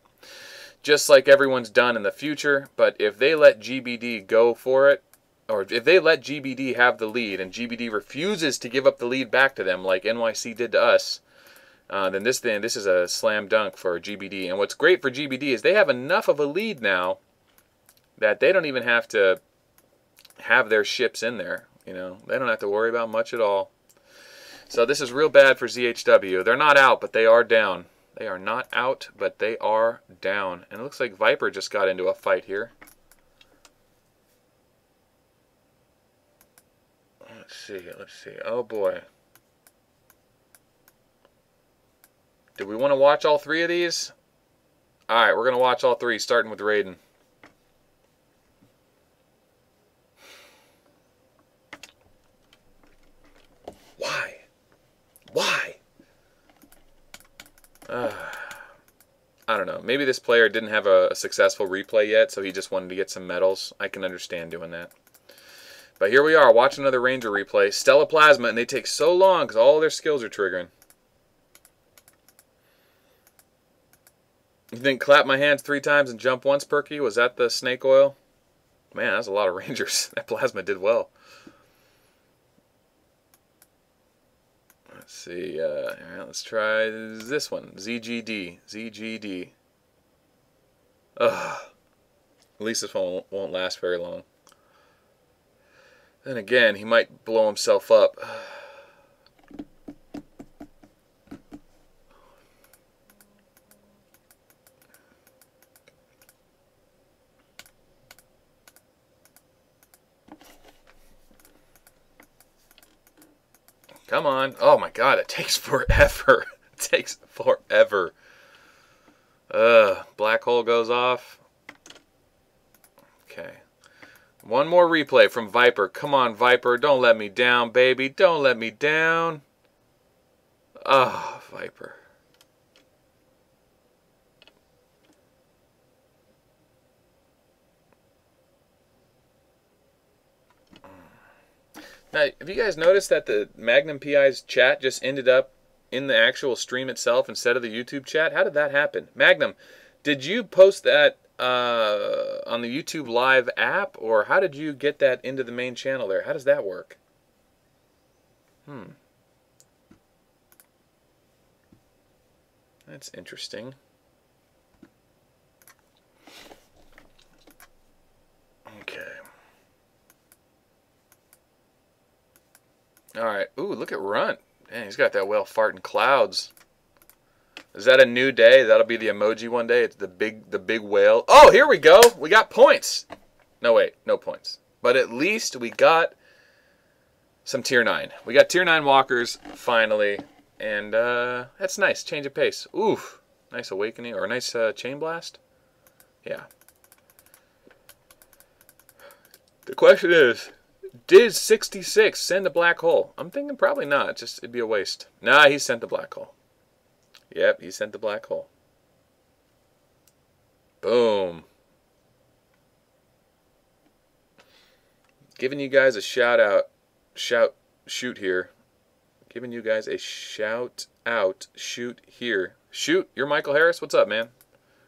Just like everyone's done in the future. But if they let GBD go for it, or if they let GBD have the lead and GBD refuses to give up the lead back to them like NYC did to us, then this is a slam dunk for GBD. And what's great for GBD is they have enough of a lead now that they don't even have to have their ships in there. They don't have to worry about much at all. So this is real bad for ZHW. They're not out, but they are down. They are not out, but they are down. And it looks like Viper just got into a fight here. Let's see. Oh boy. Do we want to watch all three of these? Alright, we're going to watch all three, starting with Raiden. Why? don't know. Maybe this player didn't have a successful replay yet, so he just wanted to get some medals. I can understand doing that. But here we are, watching another Ranger replay. Stella Plasma, and they take so long because all their skills are triggering. You think clap my hands 3 times and jump once, Perky? Was that the snake oil? Man, that's a lot of Rangers. That Plasma did well. Let's see. All right, let's try this one. ZGD. ZGD. Ugh. At least this one won't last very long. Then again, he might blow himself up. Come on. Oh my god, it takes forever. It takes forever. Black hole goes off. Okay. One more replay from Viper. Come on, Viper. Don't let me down, baby. Don't let me down. Ah, oh, Viper. Now, have you guys noticed that the Magnum PI's chat just ended up in the actual stream itself instead of the YouTube chat? How did that happen? Magnum, did you post that on the YouTube Live app, or how did you get that into the main channel there? How does that work? That's interesting. Okay. Alright. Ooh, look at Runt. Man, he's got that whale farting clouds. Is that a new day? That'll be the emoji one day. It's the big whale. Oh, here we go. We got points. No, wait. No points. But at least we got some tier 9. We got tier 9 walkers, finally. And that's nice. Change of pace. Oof. Nice awakening. Or a nice chain blast. Yeah. The question is, did 66 send the black hole? I'm thinking probably not. Just it'd be a waste. Nah, he sent the black hole. Yep, he sent the black hole. Boom. Giving you guys a shout out. Shoot here. Giving you guys a shout out. Shoot here. Shoot, you're Michael Harris. What's up, man?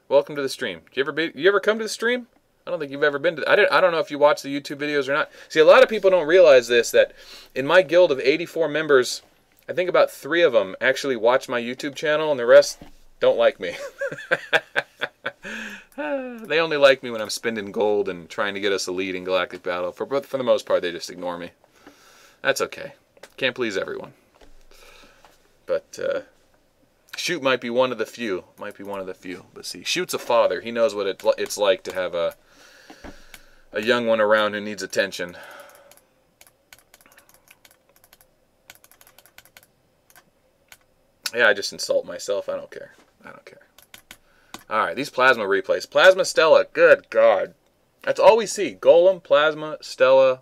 Welcome to the stream. You ever come to the stream? I don't think you've ever been to. I don't know if you watch the YouTube videos or not. See, a lot of people don't realize this, that in my guild of 84 members, I think about 3 of them actually watch my YouTube channel, and the rest don't like me. They only like me when I'm spending gold and trying to get us a lead in Galactic Battle. For the most part, they just ignore me. That's okay. Can't please everyone. But Shoot might be one of the few. Might be one of the few. But see, Shoot's a father. He knows what it's like to have a young one around who needs attention. Yeah, I just insult myself. I don't care. I don't care. Alright, these Plasma replays. Plasma Stella. Good God. That's all we see. Golem, Plasma, Stella,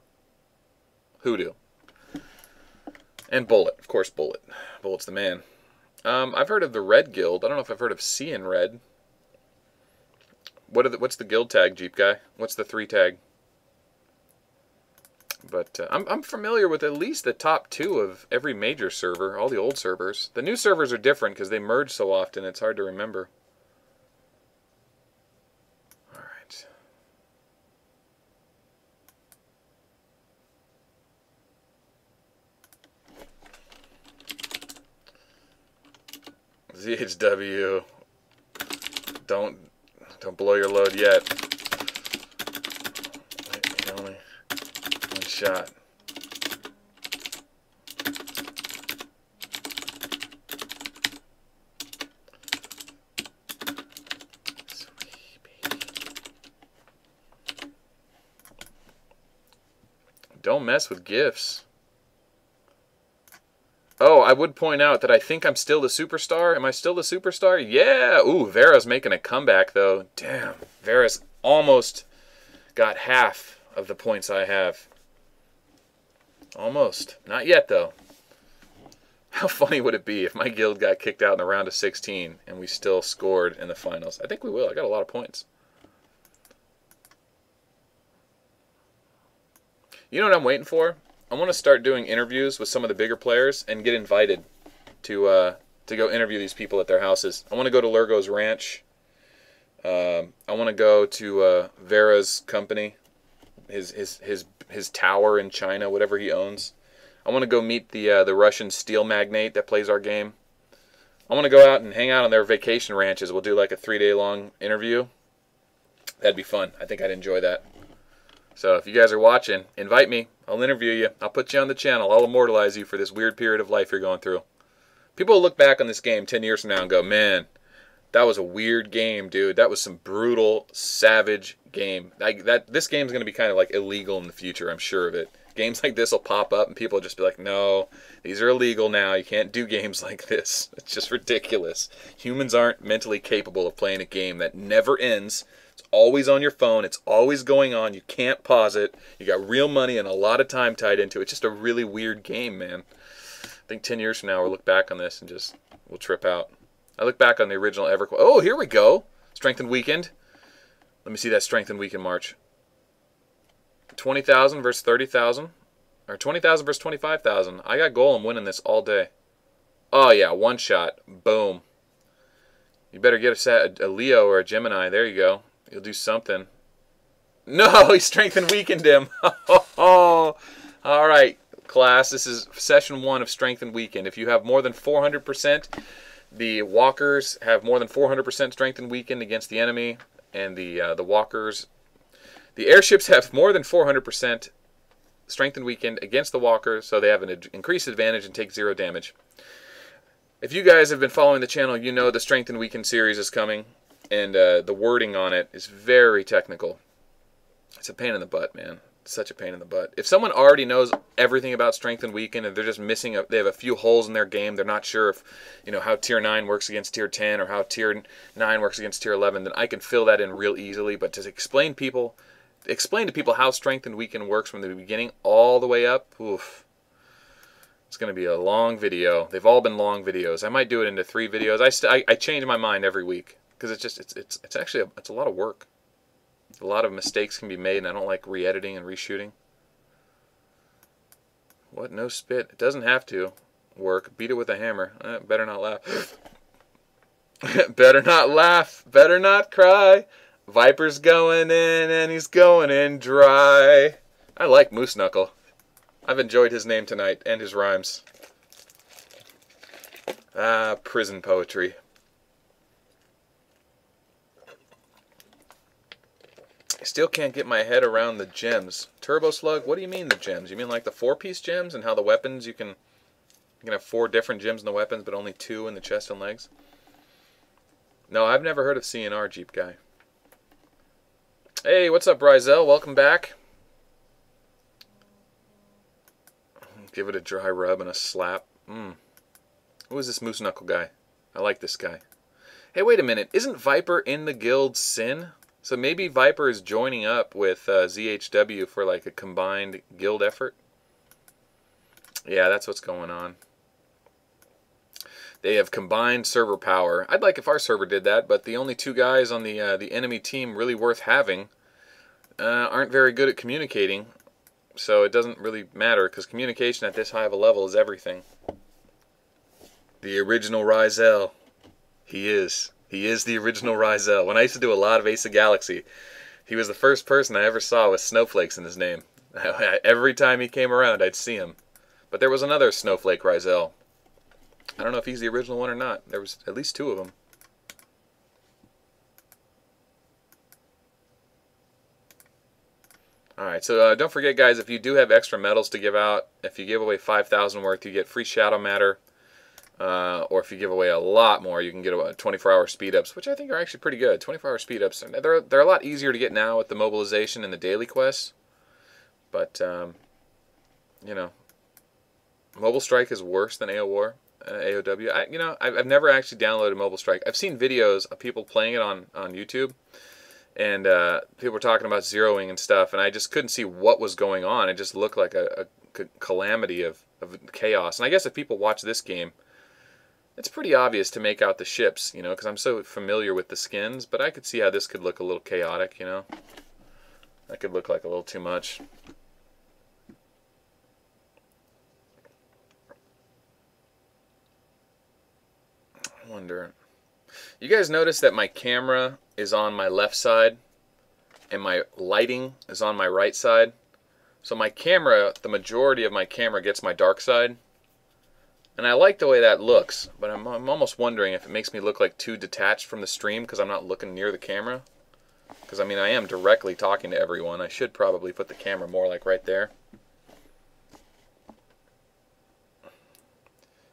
Hoodoo. And Bullet. Of course, Bullet. Bullet's the man. I've heard of the Red Guild. I don't know if I've heard of Seeing Red. What's the guild tag, Jeep Guy? What's the 3 tag? But I'm familiar with at least the top 2 of every major server, all the old servers. The new servers are different because they merge so often, it's hard to remember. All right. ZHW. Don't blow your load yet. Only one shot. Don't mess with gifts. Oh, I would point out that I think I'm still the superstar. Am I still the superstar? Yeah. Ooh, Vera's making a comeback, though. Damn. Vera's almost got half of the points I have. Almost. Not yet, though. How funny would it be if my guild got kicked out in the round of 16 and we still scored in the finals? I think we will. I got a lot of points. You know what I'm waiting for? I want to start doing interviews with some of the bigger players and get invited to go interview these people at their houses. I want to go to Lurgo's ranch. I want to go to Vera's company, his tower in China, whatever he owns. I want to go meet the Russian steel magnate that plays our game. I want to go out and hang out on their vacation ranches. We'll do like a 3-day-long interview. That'd be fun. I think I'd enjoy that. So if you guys are watching, invite me. I'll interview you. I'll put you on the channel. I'll immortalize you for this weird period of life you're going through. People will look back on this game 10 years from now and go, man, that was a weird game, dude. That was some brutal, savage game. This game's going to be kind of like illegal in the future, I'm sure of it. Games like this will pop up and people will just be like, no, these are illegal now. You can't do games like this. It's just ridiculous. Humans aren't mentally capable of playing a game that never ends. It's always on your phone. It's always going on. You can't pause it. You got real money and a lot of time tied into it. It's just a really weird game, man. I think 10 years from now we'll look back on this and just we'll trip out. I look back on the original EverQuest. Oh, here we go. Strength and Weekend. Let me see that Strength and Weekend March. 20,000 versus 30,000. Or 20,000 versus 25,000. I got Golem winning this all day. Oh, yeah. One shot. Boom. You better get a Leo or a Gemini. There you go. You'll do something. No, he Strength and Weakened him. All right, class. This is session 1 of Strength and Weakened. If you have more than 400%, the walkers have more than 400% strength and weakened against the enemy, and the walkers, the airships have more than 400% strength and weakened against the walkers, so they have an increased advantage and take 0 damage. If you guys have been following the channel, you know the strength and weakened series is coming, and the wording on it is very technical. It's a pain in the butt, man. Such a pain in the butt. If someone already knows everything about strength and weaken and they're just missing they have a few holes in their game, they're not sure if, you know, how tier 9 works against tier 10 or how tier 9 works against tier 11, then I can fill that in real easily. But to explain to people how strength and weaken works from the beginning all the way up, oof. It's going to be a long video. They've all been long videos. I might do it into 3 videos. I change my mind every week because it's actually a lot of work. A lot of mistakes can be made, and I don't like re-editing and reshooting. What? No spit? It doesn't have to work. Beat it with a hammer. Better not laugh. Better not laugh. Better not cry. Viper's going in, and he's going in dry. I like Moose Knuckle. I've enjoyed his name tonight and his rhymes. Ah, prison poetry. I still can't get my head around the gems. Turbo Slug, what do you mean the gems? You mean like the 4-piece gems and how the weapons, you can have 4 different gems in the weapons but only 2 in the chest and legs? No, I've never heard of CNR Jeep guy. Hey, what's up, Rizel? Welcome back. Give it a dry rub and a slap. Who is this Moose Knuckle guy? I like this guy. Hey, wait a minute. Isn't Viper in the guild Sin? So maybe Viper is joining up with ZHW for like a combined guild effort? Yeah, that's what's going on. They have combined server power. I'd like if our server did that, but the only 2 guys on the enemy team really worth having aren't very good at communicating. So it doesn't really matter, because communication at this high of a level is everything. The original Rizel. He is. He is the original Rizel. When I used to do a lot of Ace of Galaxy, he was the first person I ever saw with snowflakes in his name. Every time he came around, I'd see him. But there was another Snowflake Rizel. I don't know if he's the original one or not. There was at least 2 of them. Alright, so don't forget, guys, if you do have extra medals to give out, if you give away 5,000 worth, you get free Shadow Matter. Or if you give away a lot more, you can get 24-hour speed-ups, which I think are actually pretty good. 24-hour speed-ups, they're a lot easier to get now with the mobilization and the daily quests. But, you know, Mobile Strike is worse than AOW. I've never actually downloaded Mobile Strike. I've seen videos of people playing it on YouTube, and people were talking about zeroing and stuff, and I just couldn't see what was going on. It just looked like a calamity of chaos. And I guess if people watch this game, it's pretty obvious to make out the ships, you know, because I'm so familiar with the skins, but I could see how this could look a little chaotic, you know. That could look like a little too much. I wonder. You guys notice that my camera is on my left side and my lighting is on my right side? So my camera, the majority of my camera gets my dark side. And I like the way that looks, but I'm almost wondering if it makes me look like too detached from the stream because I'm not looking near the camera. Because, I mean, I am directly talking to everyone. I should probably put the camera more like right there.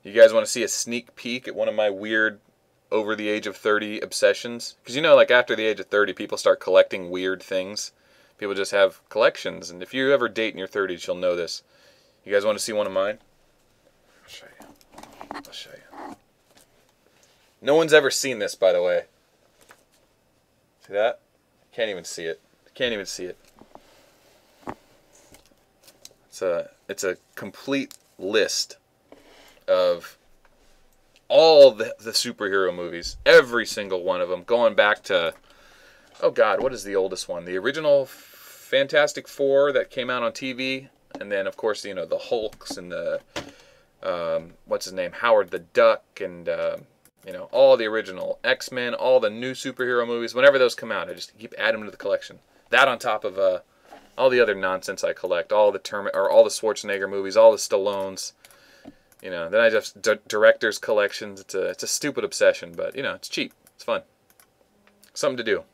You guys want to see a sneak peek at one of my weird over the age of 30 obsessions? Because, you know, like after the age of 30, people start collecting weird things. People just have collections. And if you ever date in your 30s, you'll know this. You guys want to see one of mine? I'll show you. I'll show you. No one's ever seen this, by the way. See that? Can't even see it. Can't even see it. It's a complete list of all the superhero movies. Every single one of them. Going back to, oh God, what is the oldest one? The original Fantastic Four that came out on TV. And then, of course, you know, the Hulks and the... what's his name, Howard the Duck, and you know, all the original X-Men, all the new superhero movies. Whenever those come out, I just keep adding them to the collection. That on top of all the other nonsense I collect, all the Schwarzenegger movies, all the Stallones. You know, then I just directors collections. It's a stupid obsession, but you know, it's cheap, it's fun, something to do.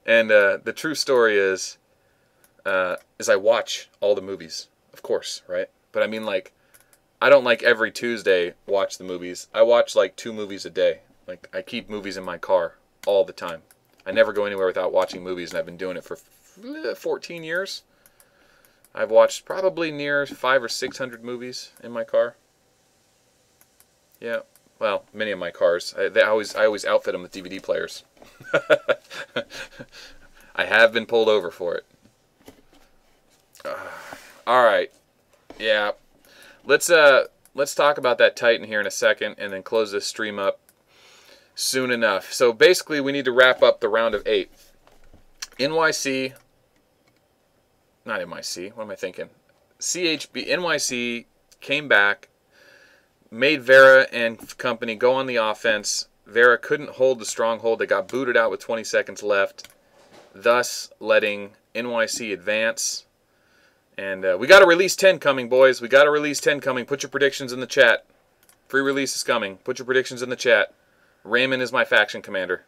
And the true story is I watch all the movies. Of course, right? But I mean, like, I don't like every Tuesday watch the movies. I watch like 2 movies a day. Like, I keep movies in my car all the time. I never go anywhere without watching movies, and I've been doing it for 14 years. I've watched probably near 500 or 600 movies in my car. Yeah, well, many of my cars. I always outfit them with DVD players. I have been pulled over for it. All right, yeah, let's talk about that Titan here in a second, and then close this stream up soon enough. So basically, we need to wrap up the round of 8. NYC, not NYC. What am I thinking? CHB NYC came back, made Vera and company go on the offense. Vera couldn't hold the stronghold. They got booted out with 20 seconds left, thus letting NYC advance. And we got a release 10 coming, boys. We got a release 10 coming. Put your predictions in the chat. Free release is coming. Put your predictions in the chat. Raymond is my faction commander.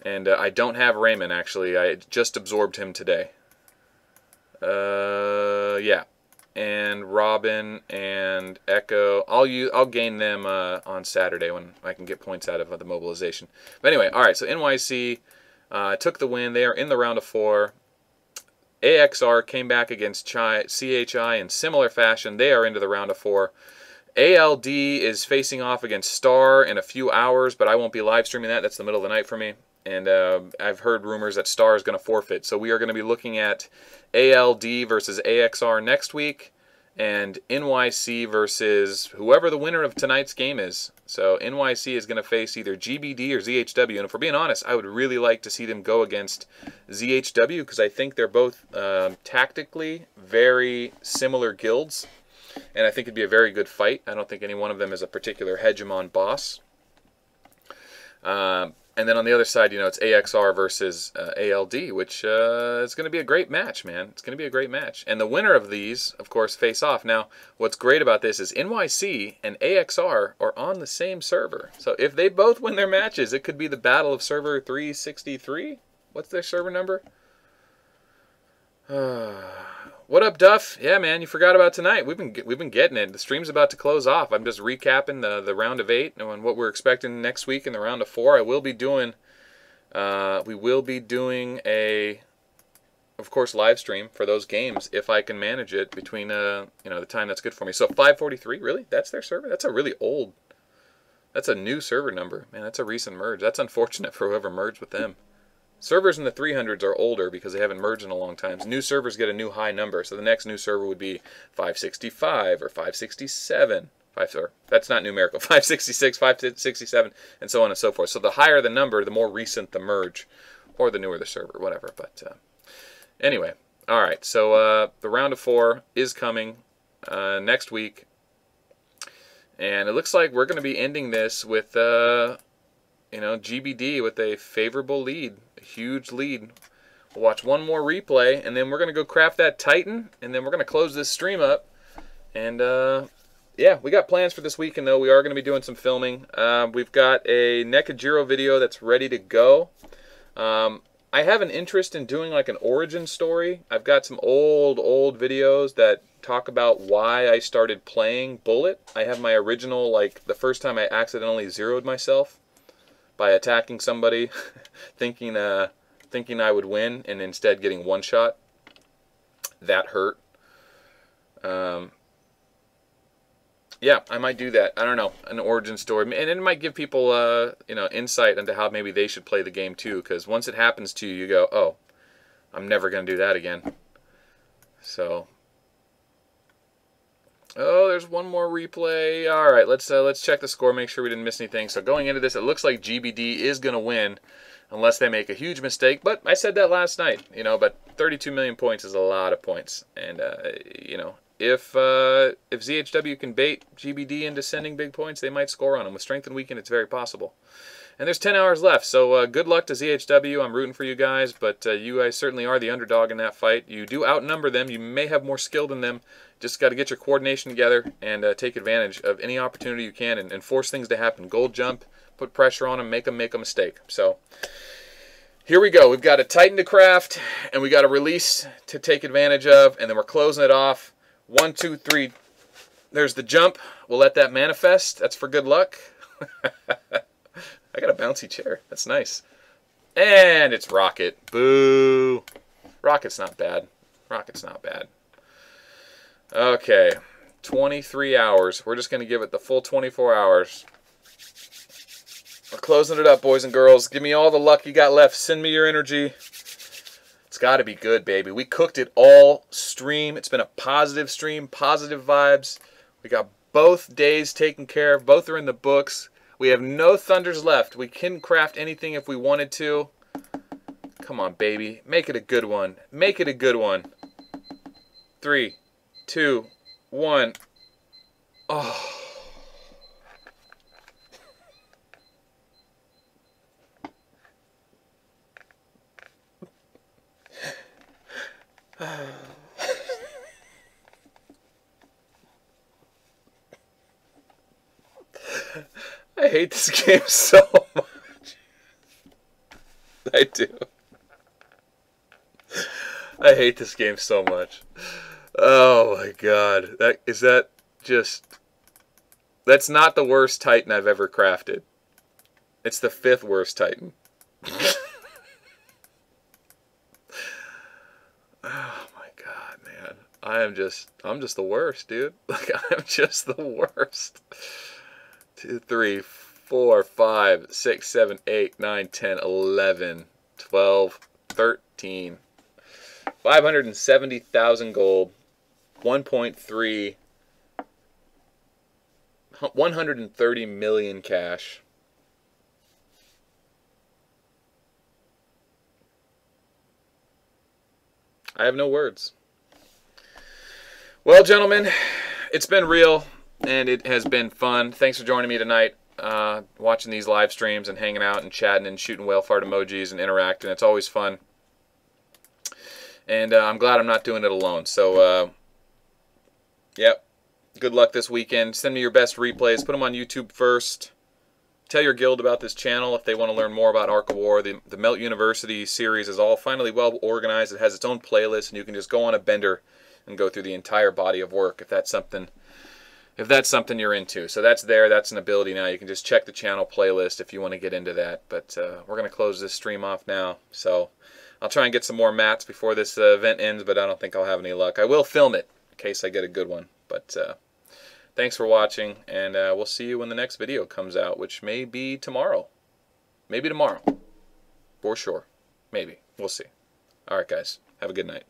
And I don't have Raymond, actually. I just absorbed him today. Yeah. And Robin and Echo. I'll gain them on Saturday when I can get points out of the mobilization. But anyway, all right. So NYC took the win. They are in the round of 4. AXR came back against CHI in similar fashion. They are into the round of 4. ALD is facing off against Star in a few hours, but I won't be live streaming that. That's the middle of the night for me. And I've heard rumors that Star is going to forfeit. So we are going to be looking at ALD versus AXR next week, and NYC versus whoever the winner of tonight's game is. So NYC is going to face either GBD or ZHW. And if we're being honest, I would really like to see them go against ZHW because I think they're both tactically very similar guilds. And I think it'd be a very good fight. I don't think any one of them is a particular hegemon boss. And then on the other side, you know, it's AXR versus ALD, which is going to be a great match, man. It's going to be a great match. And the winner of these, of course, face off. Now, what's great about this is NYC and AXR are on the same server. So if they both win their matches, it could be the battle of server 363. What's their server number? What up, Duff? Yeah, man, you forgot about tonight. We've been getting it. The stream's about to close off. I'm just recapping the round of 8 and what we're expecting next week in the round of 4. I will be doing we will be doing a, of course, live stream for those games if I can manage it between you know, the time that's good for me. So 5:43, really? That's their server? That's a really old That's a new server number. Man, that's a recent merge. That's unfortunate for whoever merged with them. Servers in the 300s are older because they haven't merged in a long time. So new servers get a new high number. So the next new server would be 565 or 567. That's not numerical. 566, 567, and so on and so forth. So the higher the number, the more recent the merge, or the newer the server, whatever. But anyway, all right. So the round of 4 is coming next week. And it looks like we're going to be ending this with, GBD with a favorable lead, a huge lead. We'll watch one more replay, and then we're going to go craft that Titan, and then we're going to close this stream up. And, yeah, we got plans for this weekend, though. We are going to be doing some filming. We've got a Nekajiro video that's ready to go. I have an interest in doing, like, an origin story. I've got some old videos that talk about why I started playing Bullet. I have my original, like, the first time I accidentally zeroed myself by attacking somebody, thinking I would win, and instead getting one shot. That hurt. Yeah, I might do that. I don't know, an origin story, and it might give people, insight into how maybe they should play the game too. Because once it happens to you, you go, "Oh, I'm never gonna do that again." So, oh, there's one more replay. All right, let's check the score, make sure we didn't miss anything. So going into this, it looks like GBD is gonna win, unless they make a huge mistake. But I said that last night, But 32 million points is a lot of points, and If ZHW can bait GBD into sending big points, they might score on them. With strength and weekend, it's very possible. And there's 10 hours left, so good luck to ZHW. I'm rooting for you guys, but you guys certainly are the underdog in that fight. You do outnumber them. You may have more skill than them. Just got to get your coordination together and take advantage of any opportunity you can and force things to happen. Gold jump, put pressure on them, make them make a mistake. So here we go. We've got a Titan to craft, and we got a release to take advantage of, and then we're closing it off. 1, 2, 3. There's the jump. We'll let that manifest. That's for good luck. I got a bouncy chair. That's nice. And it's Rocket. Boo. Rocket's not bad. Rocket's not bad. Okay. 23 hours. We're just going to give it the full 24 hours. We're closing it up, boys and girls. Give me all the luck you got left. Send me your energy. It's got to be good, baby. We cooked it all stream. It's been a positive stream, positive vibes. We got both days taken care of. Both are in the books. We have no thunders left. We can craft anything if we wanted to. Come on, baby. Make it a good one. Make it a good one. 3, 2, 1. Oh. I hate this game so much. I do. I hate this game so much. Oh my god. That's not the worst Titan I've ever crafted. It's the 5th worst Titan. Oh my god, man. I'm just the worst, dude. Like, I'm just the worst. 2, 3, 4, 5, 6, 7, 8, 9, 10, 11, 12, 13. 570,000 gold. 1.3. 130 million cash. I have no words. Well, gentlemen, it's been real, and it has been fun. Thanks for joining me tonight, watching these live streams and hanging out and chatting and shooting whale fart emojis and interacting. It's always fun. And I'm glad I'm not doing it alone. So, yep, good luck this weekend. Send me your best replays. Put them on YouTube first. Tell your guild about this channel if they want to learn more about Arc of War. The Melt University series is all finally well organized. It has its own playlist, and you can just go on a bender and go through the entire body of work if that's something you're into. So that's there. That's an ability now. You can just check the channel playlist if you want to get into that. But we're going to close this stream off now. So I'll try and get some more mats before this event ends, but I don't think I'll have any luck. I will film it in case I get a good one. But Thanks for watching, and we'll see you when the next video comes out, which may be tomorrow. Maybe tomorrow. For sure. Maybe. We'll see. All right, guys. Have a good night.